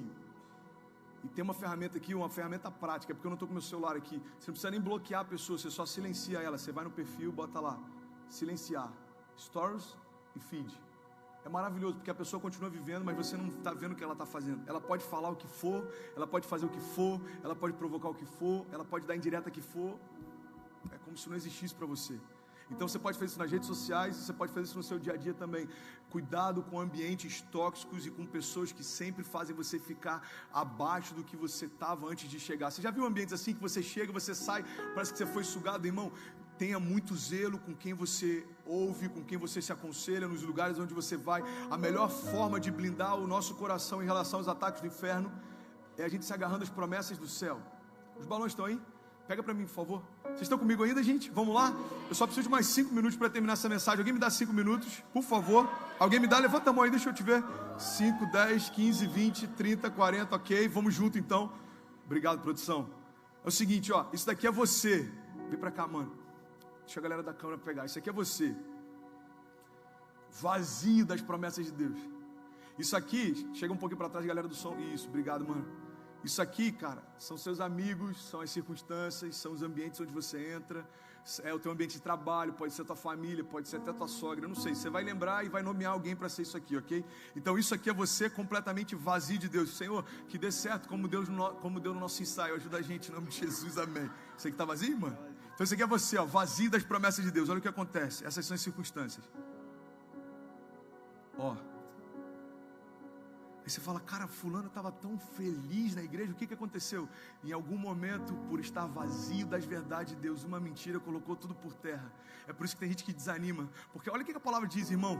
[SPEAKER 1] E tem uma ferramenta aqui, uma ferramenta prática, porque eu não estou com meu celular aqui. Você não precisa nem bloquear a pessoa, você só silencia ela. Você vai no perfil, bota lá, silenciar, stories e feed. É maravilhoso, porque a pessoa continua vivendo, mas você não está vendo o que ela está fazendo. Ela pode falar o que for, ela pode fazer o que for, ela pode provocar o que for, ela pode dar indireta que for. É como se não existisse para você. Então você pode fazer isso nas redes sociais, você pode fazer isso no seu dia a dia também. Cuidado com ambientes tóxicos e com pessoas que sempre fazem você ficar abaixo do que você estava antes de chegar. Você já viu ambientes assim que você chega, você sai, parece que você foi sugado, irmão? Tenha muito zelo com quem você ouve, com quem você se aconselha, nos lugares onde você vai. A melhor forma de blindar o nosso coração em relação aos ataques do inferno é a gente se agarrando às promessas do céu. Os balões estão aí? Pega para mim, por favor. Vocês estão comigo ainda, gente? Vamos lá? Eu só preciso de mais 5 minutos para terminar essa mensagem. Alguém me dá 5 minutos, por favor? Alguém me dá? Levanta a mão aí, deixa eu te ver. 5, 10, 15, 20, 30, 40, ok? Vamos junto então. Obrigado, produção. É o seguinte, ó. Isso daqui é você. Vem para cá, mano. Deixa a galera da câmera pegar. Isso aqui é você. Vazio das promessas de Deus. Isso aqui, chega um pouquinho para trás, galera do som. Isso, obrigado, mano. Isso aqui, cara, são seus amigos, são as circunstâncias, são os ambientes onde você entra, é o teu ambiente de trabalho, pode ser a tua família, pode ser até a tua sogra, eu não sei, você vai lembrar e vai nomear alguém para ser isso aqui, ok? Então isso aqui é você completamente vazio de Deus. Senhor, que dê certo como deu no nosso ensaio, ajuda a gente em nome de Jesus, amém. Você que está vazio, mano? Então isso aqui é você, ó, vazio das promessas de Deus. Olha o que acontece, essas são as circunstâncias. Ó. Aí você fala, cara, fulano estava tão feliz na igreja, o que aconteceu? Em algum momento, por estar vazio das verdades de Deus, uma mentira colocou tudo por terra. É por isso que tem gente que desanima, porque olha o que a palavra diz, irmão.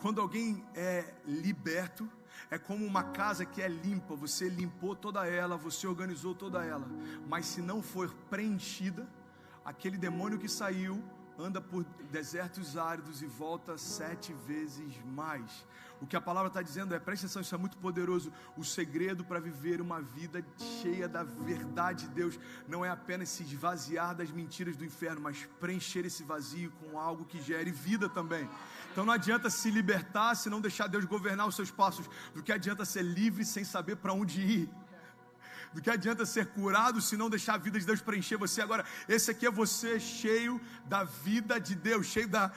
[SPEAKER 1] Quando alguém é liberto, é como uma casa que é limpa, você limpou toda ela, você organizou toda ela, mas se não for preenchida, aquele demônio que saiu, anda por desertos áridos e volta 7 vezes mais. O que a palavra está dizendo é, presta atenção, isso é muito poderoso. O segredo para viver uma vida cheia da verdade de Deus não é apenas se esvaziar das mentiras do inferno, mas preencher esse vazio com algo que gere vida também. Então não adianta se libertar se não deixar Deus governar os seus passos. Do que adianta ser livre sem saber para onde ir? Do que adianta ser curado se não deixar a vida de Deus preencher você? Agora, esse aqui é você cheio da vida de Deus, cheio da...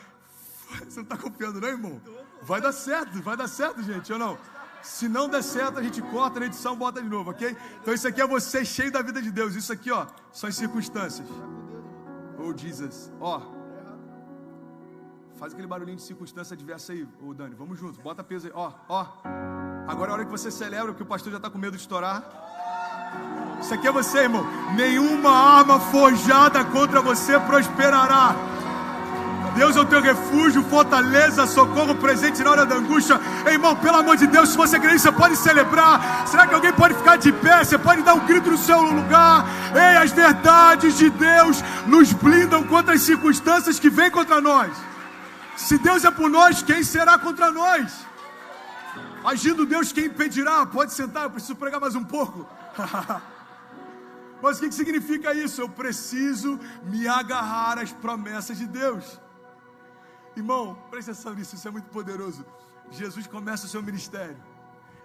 [SPEAKER 1] Você não está confiando não, irmão? Vai dar certo, gente, ou não? Se não der certo, a gente corta na edição, bota de novo, ok? Então isso aqui é você cheio da vida de Deus. Isso aqui, ó, são as circunstâncias. Oh, Jesus, ó. Faz aquele barulhinho de circunstância adversa aí, ô Dani, vamos juntos, bota peso aí, ó. Agora é a hora que você celebra, porque o pastor já está com medo de estourar. Isso aqui é você, irmão. Nenhuma arma forjada contra você prosperará. Deus é o teu refúgio, fortaleza, socorro presente na hora da angústia. Ei, irmão, pelo amor de Deus, se você crê, você pode celebrar. Será que alguém pode ficar de pé? Você pode dar um grito no seu lugar. Ei, as verdades de Deus nos blindam contra as circunstâncias que vêm contra nós. Se Deus é por nós, quem será contra nós? Agindo Deus, quem impedirá? Pode sentar, eu preciso pregar mais um pouco. Mas o que significa isso? Eu preciso me agarrar às promessas de Deus. Irmão, presta atenção nisso, isso é muito poderoso. Jesus começa o seu ministério.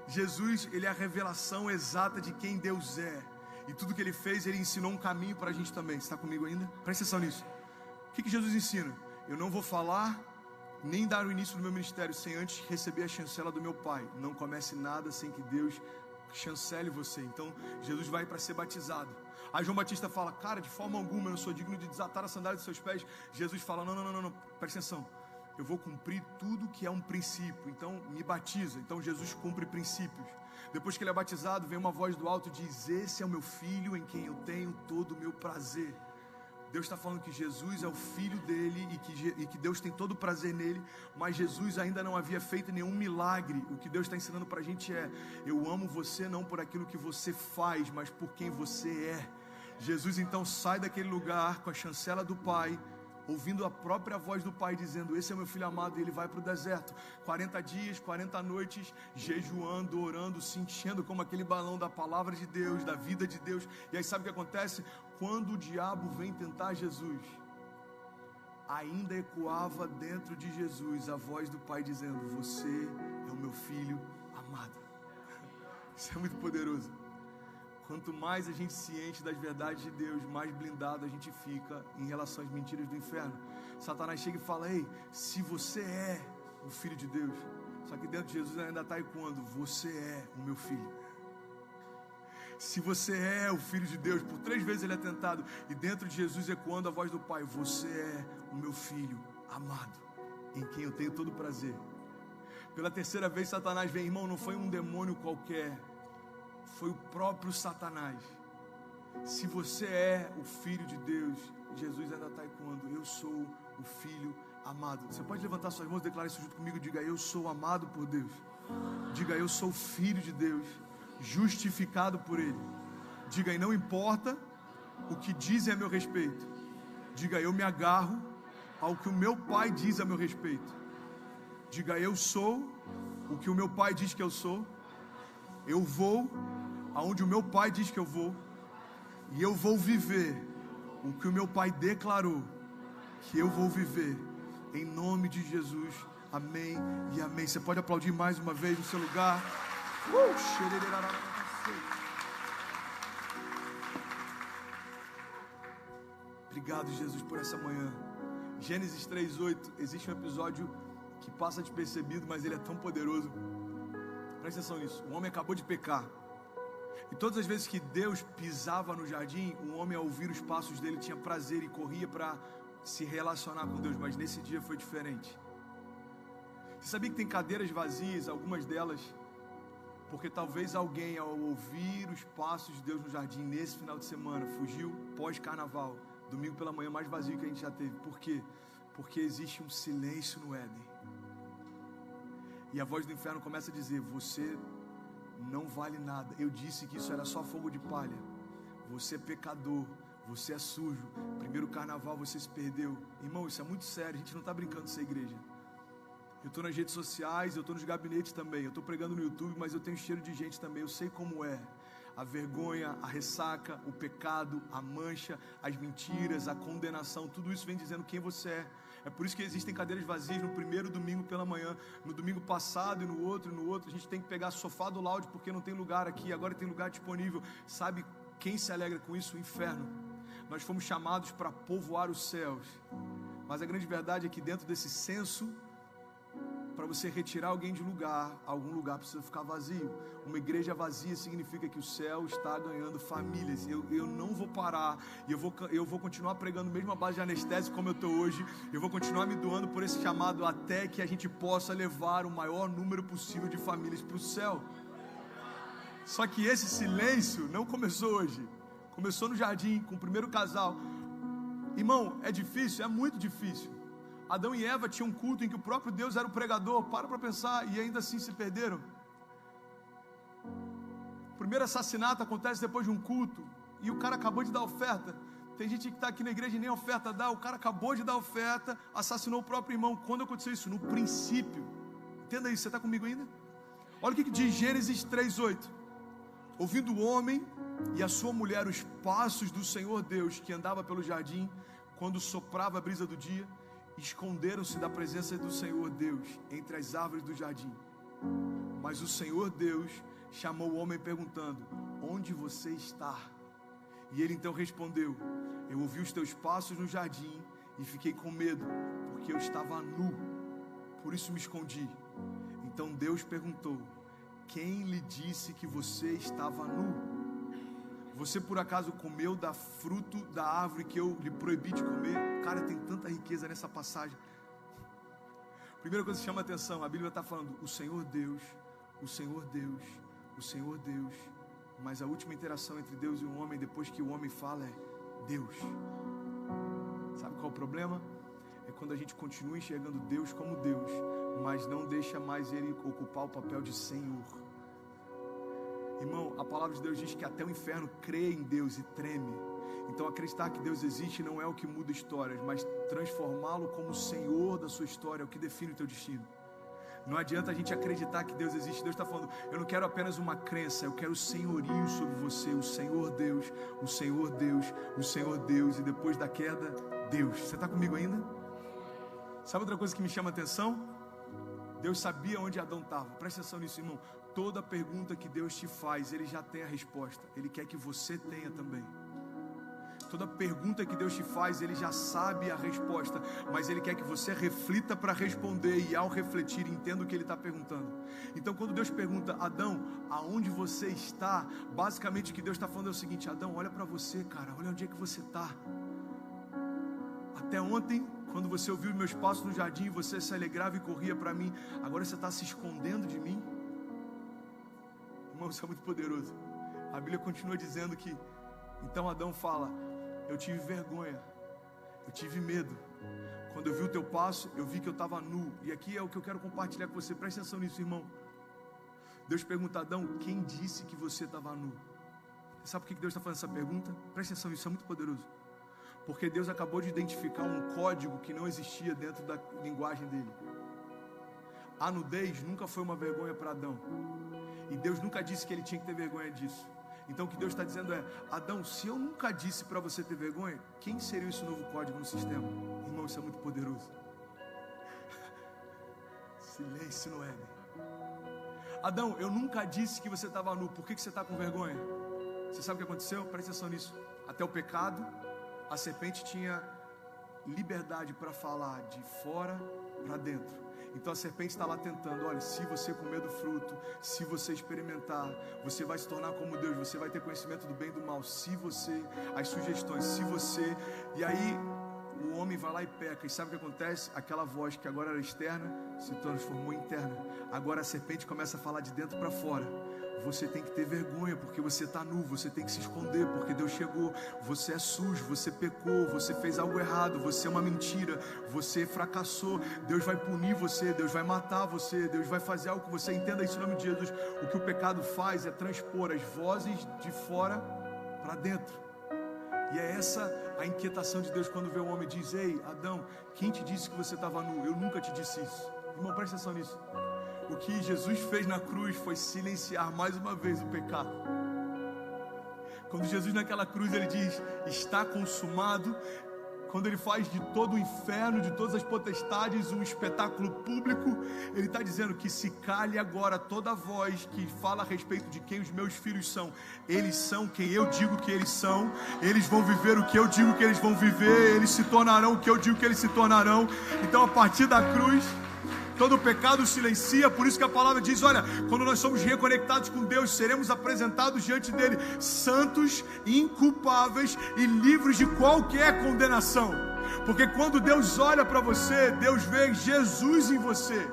[SPEAKER 1] Jesus, ele é a revelação exata de quem Deus é. E tudo que ele fez, ele ensinou um caminho para a gente também. Você está comigo ainda? Presta atenção nisso. O que Jesus ensina? Eu não vou falar, nem dar o início do meu ministério sem antes receber a chancela do meu Pai. Não comece nada sem que Deus chancele você. Então, Jesus vai para ser batizado. Aí João Batista fala, cara, de forma alguma eu não sou digno de desatar a sandália dos seus pés. Jesus fala, não, presta atenção. Eu vou cumprir tudo que é um princípio. Então, me batiza. Então, Jesus cumpre princípios. Depois que ele é batizado, vem uma voz do alto e diz, esse é o meu filho em quem eu tenho todo o meu prazer. Deus está falando que Jesus é o filho dele e que Deus tem todo o prazer nele, mas Jesus ainda não havia feito nenhum milagre. O que Deus está ensinando para a gente é, eu amo você não por aquilo que você faz, mas por quem você é. Jesus então sai daquele lugar com a chancela do Pai, ouvindo a própria voz do Pai dizendo: esse é meu filho amado, e ele vai para o deserto, 40 dias, 40 noites, jejuando, orando, se enchendo como aquele balão da palavra de Deus, da vida de Deus. E aí sabe o que acontece? Quando o diabo vem tentar Jesus, ainda ecoava dentro de Jesus a voz do Pai dizendo: você é o meu filho amado. Isso é muito poderoso. Quanto mais a gente se enche das verdades de Deus, mais blindado a gente fica em relação às mentiras do inferno. Satanás chega e fala: ei, se você é o filho de Deus, só que dentro de Jesus ainda está ecoando: você é o meu filho. Se você é o filho de Deus, por 3 vezes ele é tentado, e dentro de Jesus ecoando a voz do Pai: você é o meu filho amado, em quem eu tenho todo prazer. Pela 3ª vez Satanás vem, irmão, não foi um demônio qualquer, foi o próprio Satanás. Se você é o filho de Deus, Jesus ainda está ecoando: eu sou o filho amado. Você pode levantar suas mãos e declarar isso junto comigo? Diga: eu sou amado por Deus. Diga: eu sou filho de Deus, justificado por Ele. Diga: e não importa o que dizem a meu respeito. Diga: eu me agarro ao que o meu Pai diz a meu respeito. Diga: eu sou o que o meu Pai diz que eu sou. Eu vou aonde o meu Pai diz que eu vou, e eu vou viver o que o meu Pai declarou que eu vou viver, em nome de Jesus. Amém e amém. Você pode aplaudir mais uma vez no seu lugar. Obrigado, Jesus, por essa manhã. Gênesis 3:8. Existe um episódio que passa despercebido, mas ele é tão poderoso. Presta atenção nisso. O homem acabou de pecar, e todas as vezes que Deus pisava no jardim, o homem, ao ouvir os passos dele, tinha prazer e corria para se relacionar com Deus. Mas nesse dia foi diferente. Você sabia que tem cadeiras vazias, algumas delas porque talvez alguém, ao ouvir os passos de Deus no jardim nesse final de semana, fugiu pós-carnaval, domingo pela manhã mais vazio que a gente já teve? Por quê? Porque existe um silêncio no Éden. E a voz do inferno começa a dizer: você não vale nada. Eu disse que isso era só fogo de palha. Você é pecador, você é sujo. Primeiro carnaval você se perdeu. Irmão, isso é muito sério, a gente não está brincando de ser igreja. Eu estou nas redes sociais, eu estou nos gabinetes também. Eu estou pregando no YouTube, mas eu tenho cheiro de gente também. Eu sei como é. A vergonha, a ressaca, o pecado, a mancha, as mentiras, a condenação, tudo isso vem dizendo quem você é. É por isso que existem cadeiras vazias no primeiro domingo pela manhã, no domingo passado e no outro. A gente tem que pegar sofá do lounge porque não tem lugar aqui, agora tem lugar disponível. Sabe quem se alegra com isso? O inferno. Nós fomos chamados para povoar os céus, mas a grande verdade é que dentro desse censo, para você retirar alguém de lugar, algum lugar precisa ficar vazio. Uma igreja vazia significa que o céu está ganhando famílias. Eu não vou parar, e eu vou continuar pregando mesmo a base de anestésico como eu estou hoje. Eu vou continuar me doando por esse chamado até que a gente possa levar o maior número possível de famílias para o céu. Só que esse silêncio não começou hoje. Começou no jardim, com o primeiro casal. Irmão, é difícil? É muito difícil. Adão e Eva tinham um culto em que o próprio Deus era o pregador. Para pensar, e ainda assim se perderam. O primeiro assassinato acontece depois de um culto, e o cara acabou de dar oferta. Tem gente que está aqui na igreja e nem oferta dá. O cara acabou de dar oferta, assassinou o próprio irmão. Quando aconteceu isso? No princípio. Entenda isso, você está comigo ainda? Olha o que diz Gênesis 3:8. Ouvindo o homem e a sua mulher os passos do Senhor Deus, que andava pelo jardim, quando soprava a brisa do dia, esconderam-se da presença do Senhor Deus entre as árvores do jardim. Mas o Senhor Deus chamou o homem perguntando: onde você está? E ele então respondeu: eu ouvi os teus passos no jardim e fiquei com medo, porque eu estava nu, por isso me escondi. Então Deus perguntou: quem lhe disse que você estava nu? Você por acaso comeu da fruto da árvore que eu lhe proibi de comer? Cara, tem tanta riqueza nessa passagem. Primeira coisa que chama a atenção, a Bíblia está falando: o Senhor Deus, o Senhor Deus, o Senhor Deus. Mas a última interação entre Deus e o homem, depois que o homem fala, é Deus. Sabe qual é o problema? É quando a gente continua enxergando Deus como Deus, mas não deixa mais Ele ocupar o papel de Senhor. Irmão, a palavra de Deus diz que até o inferno crê em Deus e treme. Então acreditar que Deus existe não é o que muda histórias, mas transformá-lo como Senhor da sua história é o que define o teu destino. Não adianta a gente acreditar que Deus existe. Deus está falando, eu não quero apenas uma crença, eu quero o senhorio sobre você, o Senhor Deus, o Senhor Deus, o Senhor Deus, e depois da queda, Deus. Você está comigo ainda? Sabe outra coisa que me chama a atenção? Deus sabia onde Adão estava. Presta atenção nisso, irmão. Toda pergunta que Deus te faz, Ele já tem a resposta. Ele quer que você tenha também. Toda pergunta que Deus te faz, Ele já sabe a resposta, mas Ele quer que você reflita para responder, e ao refletir, entenda o que Ele está perguntando. Então quando Deus pergunta, Adão, aonde você está? Basicamente o que Deus está falando é o seguinte, Adão, olha para você, cara, olha onde é que você está. Até ontem, quando você ouviu meus passos no jardim, você se alegrava e corria para mim, agora você está se escondendo de mim? Irmão, isso é muito poderoso. A Bíblia continua dizendo que, então Adão fala, eu tive vergonha, eu tive medo. Quando eu vi o teu passo, eu vi que eu estava nu. E aqui é o que eu quero compartilhar com você. Presta atenção nisso, irmão. Deus pergunta a Adão, quem disse que você estava nu? Você sabe por que Deus está fazendo essa pergunta? Presta atenção, isso é muito poderoso. Porque Deus acabou de identificar um código que não existia dentro da linguagem dele. A nudez nunca foi uma vergonha para Adão. E Deus nunca disse que ele tinha que ter vergonha disso. Então o que Deus está dizendo é, Adão, se eu nunca disse para você ter vergonha, quem seria esse novo código no sistema? Irmão, isso é muito poderoso. Silêncio no Éden. Adão, eu nunca disse que você estava nu, por que você está com vergonha? Você sabe o que aconteceu? Presta atenção nisso. Até o pecado, a serpente tinha liberdade para falar de fora para dentro. Então a serpente está lá tentando, olha, se você comer do fruto, se você experimentar, você vai se tornar como Deus, você vai ter conhecimento do bem e do mal, se você, as sugestões, se você, e aí o homem vai lá e peca, e sabe o que acontece? Aquela voz que agora era externa, se transformou em interna, agora a serpente começa a falar de dentro para fora. Você tem que ter vergonha, porque você está nu, você tem que se esconder, porque Deus chegou, você é sujo, você pecou, você fez algo errado, você é uma mentira, você fracassou, Deus vai punir você, Deus vai matar você, Deus vai fazer algo que você entenda isso em nome de Jesus. O que o pecado faz é transpor as vozes de fora para dentro, e é essa a inquietação de Deus quando vê um homem e diz, ei, Adão, quem te disse que você estava nu? Eu nunca te disse isso. Irmão, presta atenção nisso. O que Jesus fez na cruz foi silenciar mais uma vez o pecado. Quando Jesus naquela cruz ele diz, está consumado, quando ele faz de todo o inferno, de todas as potestades, um espetáculo público, ele está dizendo que se cale agora toda voz que fala a respeito de quem os meus filhos são. Eles são quem eu digo que eles são, eles vão viver o que eu digo que eles vão viver, eles se tornarão o que eu digo que eles se tornarão. Então a partir da cruz, todo o pecado silencia, por isso que a palavra diz, olha, quando nós somos reconectados com Deus, seremos apresentados diante dele, santos, inculpáveis e livres de qualquer condenação, porque quando Deus olha para você, Deus vê Jesus em você.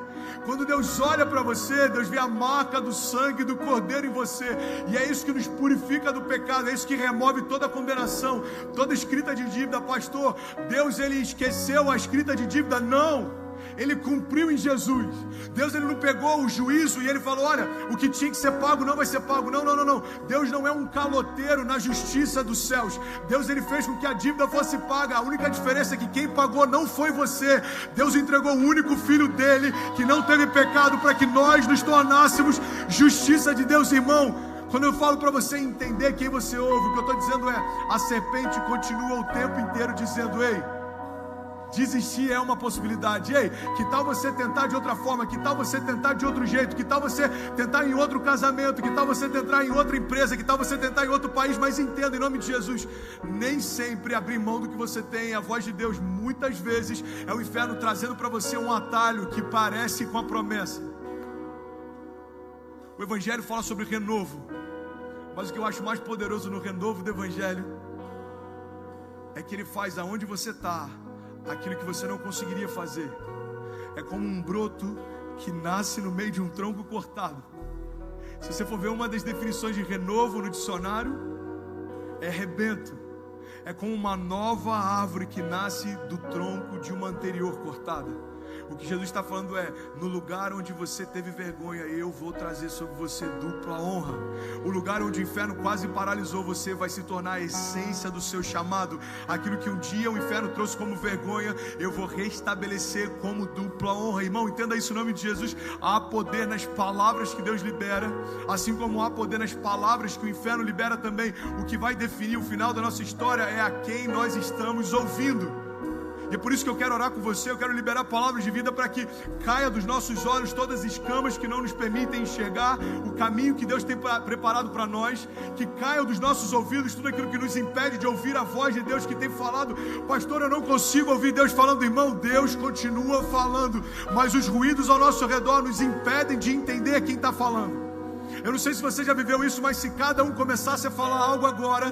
[SPEAKER 1] Quando Deus olha para você, Deus vê a marca do sangue do Cordeiro em você, e é isso que nos purifica do pecado, é isso que remove toda a condenação, toda escrita de dívida. Pastor, Deus ele esqueceu a escrita de dívida? Não, ele cumpriu em Jesus. Deus ele não pegou o juízo e ele falou, olha, o que tinha que ser pago não vai ser pago. Não. Deus não é um caloteiro na justiça dos céus. Deus ele fez com que a dívida fosse paga. A única diferença é que quem pagou não foi você. Deus entregou o único filho dele que não teve pecado para que nós nos tornássemos justiça de Deus. Irmão, quando eu falo para você entender quem você ouve, o que eu estou dizendo é, a serpente continua o tempo inteiro dizendo, ei, desistir é uma possibilidade. Ei, que tal você tentar de outra forma? Que tal você tentar de outro jeito? Que tal você tentar em outro casamento? Que tal você tentar em outra empresa? Que tal você tentar em outro país? Mas entenda, em nome de Jesus, nem sempre abrir mão do que você tem. A voz de Deus muitas vezes é o inferno trazendo para você um atalho que parece com a promessa. O Evangelho fala sobre renovo, mas o que eu acho mais poderoso no renovo do Evangelho é que ele faz aonde você está aquilo que você não conseguiria fazer. É como um broto que nasce no meio de um tronco cortado. Se você for ver uma das definições de renovo no dicionário, é rebento. É como uma nova árvore que nasce do tronco de uma anterior cortada. O que Jesus está falando é: no lugar onde você teve vergonha, eu vou trazer sobre você dupla honra. O lugar onde o inferno quase paralisou você vai se tornar a essência do seu chamado. Aquilo que um dia o inferno trouxe como vergonha, eu vou restabelecer como dupla honra. Irmão, entenda isso em nome de Jesus. Há poder nas palavras que Deus libera, assim como há poder nas palavras que o inferno libera também. O que vai definir o final da nossa história é a quem nós estamos ouvindo. E é por isso que eu quero orar com você, eu quero liberar palavras de vida para que caia dos nossos olhos todas as escamas que não nos permitem enxergar o caminho que Deus tem preparado para nós, que caia dos nossos ouvidos tudo aquilo que nos impede de ouvir a voz de Deus que tem falado. Pastor, eu não consigo ouvir Deus falando. Irmão, Deus continua falando, mas os ruídos ao nosso redor nos impedem de entender quem está falando. Eu não sei se você já viveu isso, mas se cada um começasse a falar algo agora,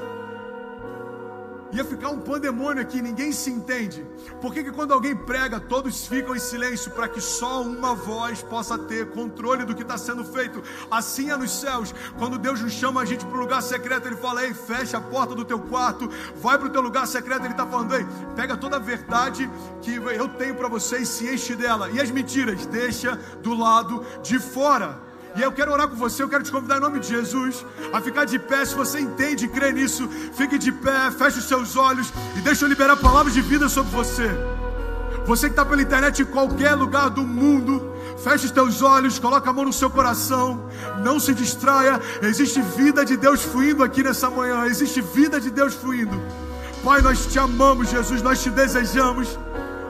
[SPEAKER 1] ia ficar um pandemônio aqui, ninguém se entende. Por que quando alguém prega, todos ficam em silêncio? Para que só uma voz possa ter controle do que está sendo feito. Assim é nos céus. Quando Deus nos chama a gente para o lugar secreto, Ele fala: ei, fecha a porta do teu quarto, vai para o teu lugar secreto. Ele está falando: ei, pega toda a verdade que eu tenho para você e se enche dela, e as mentiras deixa do lado de fora. E eu quero orar com você, eu quero te convidar em nome de Jesus a ficar de pé. Se você entende e crê nisso, fique de pé, feche os seus olhos e deixa eu liberar palavras de vida sobre você. Você que está pela internet em qualquer lugar do mundo, feche os teus olhos, coloca a mão no seu coração, não se distraia. Existe vida de Deus fluindo aqui nessa manhã, existe vida de Deus fluindo. Pai, nós te amamos, Jesus, nós te desejamos.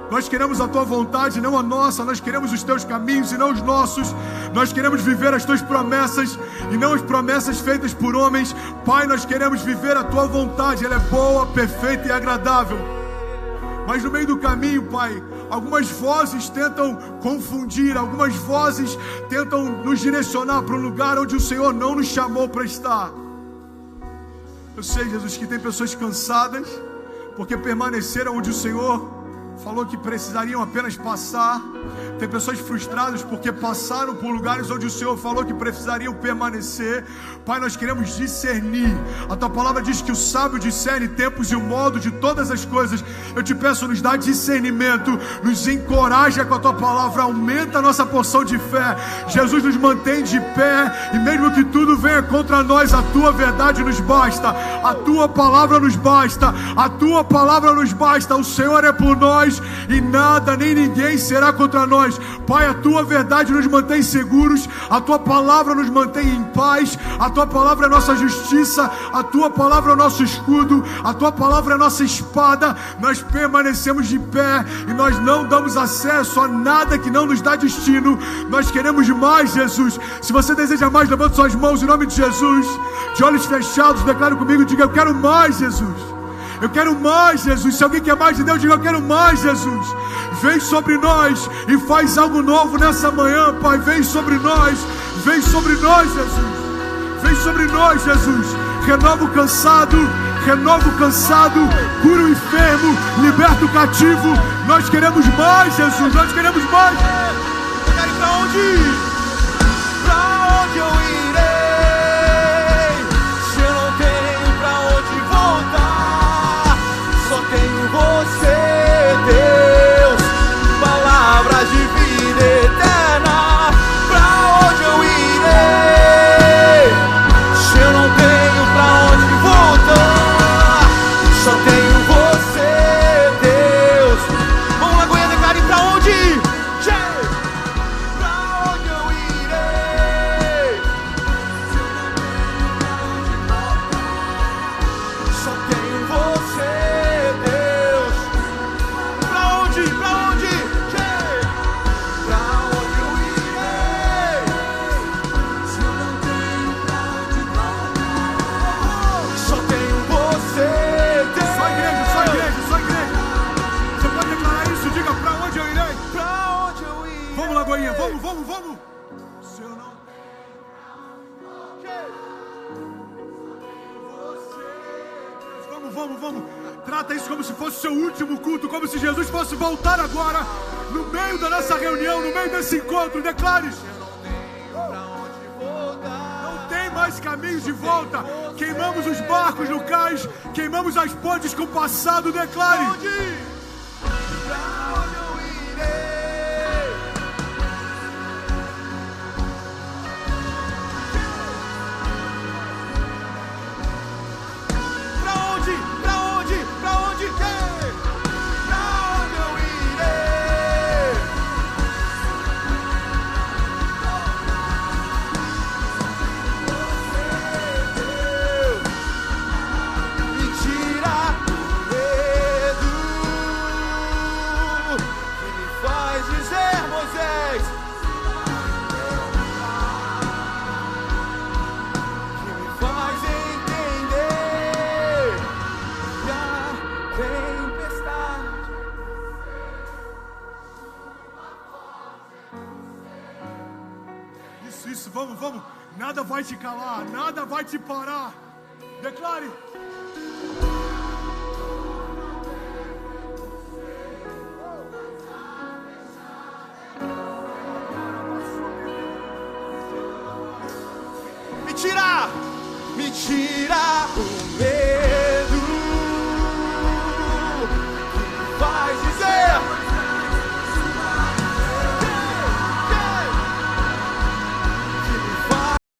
[SPEAKER 1] Nós queremos a tua vontade, não a nossa. Nós queremos os teus caminhos e não os nossos. Nós queremos viver as tuas promessas e não as promessas feitas por homens. Pai, nós queremos viver a tua vontade. Ela é boa, perfeita e agradável. Mas no meio do caminho, Pai, algumas vozes tentam confundir, algumas vozes tentam nos direcionar para um lugar onde o Senhor não nos chamou para estar. Eu sei, Jesus, que tem pessoas cansadas porque permaneceram onde o Senhor falou que precisariam apenas passar. Tem pessoas frustradas porque passaram por lugares onde o Senhor falou que precisariam permanecer. Pai, nós queremos discernir. A tua palavra diz que o sábio discerne tempos e o modo de todas as coisas. Eu te peço, nos dá discernimento, nos encoraja com a tua palavra, aumenta a nossa porção de fé. Jesus, nos mantém de pé, e mesmo que tudo venha contra nós, a tua verdade nos basta, a tua palavra nos basta, a tua palavra nos basta. O Senhor é por nós e nada nem ninguém será contra nós. Pai, a tua verdade nos mantém seguros, a tua palavra nos mantém em paz, a tua palavra é nossa justiça, a tua palavra é o nosso escudo, a tua palavra é a nossa espada. Nós permanecemos de pé e nós não damos acesso a nada que não nos dá destino. Nós queremos mais, Jesus. Se você deseja mais, levante suas mãos em nome de Jesus, de olhos fechados, declare comigo, diga: eu quero mais, Jesus. Eu quero mais, Jesus. Se alguém quer mais de Deus, diga: eu quero mais, Jesus. Vem sobre nós e faz algo novo nessa manhã, Pai. Vem sobre nós, Jesus. Vem sobre nós, Jesus. Renova o cansado, cura o enfermo, liberta o cativo. Nós queremos mais, Jesus. Nós queremos mais. Eu quero ir pra onde ir? Pra onde eu irei? Se eu não tenho pra onde voltar, só tenho você, Deus. Palavras de vida eterna. Pra onde eu irei? Se eu não tenho pra onde voltar, só tenho você, Deus. Vamos lá, Goiânia, cara, e pra onde ir? Pra onde eu irei? Se eu não tenho pra onde voltar, só tenho você, Deus. Pra onde? Pra onde? Pra onde eu irei? Se eu não tenho pra onde voltar, só tenho você, Deus. Só igreja. Você pode declarar isso? Diga: pra onde eu irei? Pra onde eu irei? Vamos lá, Goiânia, vamos. Se eu não Vamos. Trata isso como se fosse o seu último culto, como se Jesus fosse voltar agora, no meio da nossa reunião, no meio desse encontro. Declare: não tem mais caminhos de volta. Queimamos os barcos no cais, queimamos as pontes com o passado. Declare: pra onde eu irei? Isso, vamos. Nada vai te calar, nada vai te parar. Declare.
[SPEAKER 2] Me tira o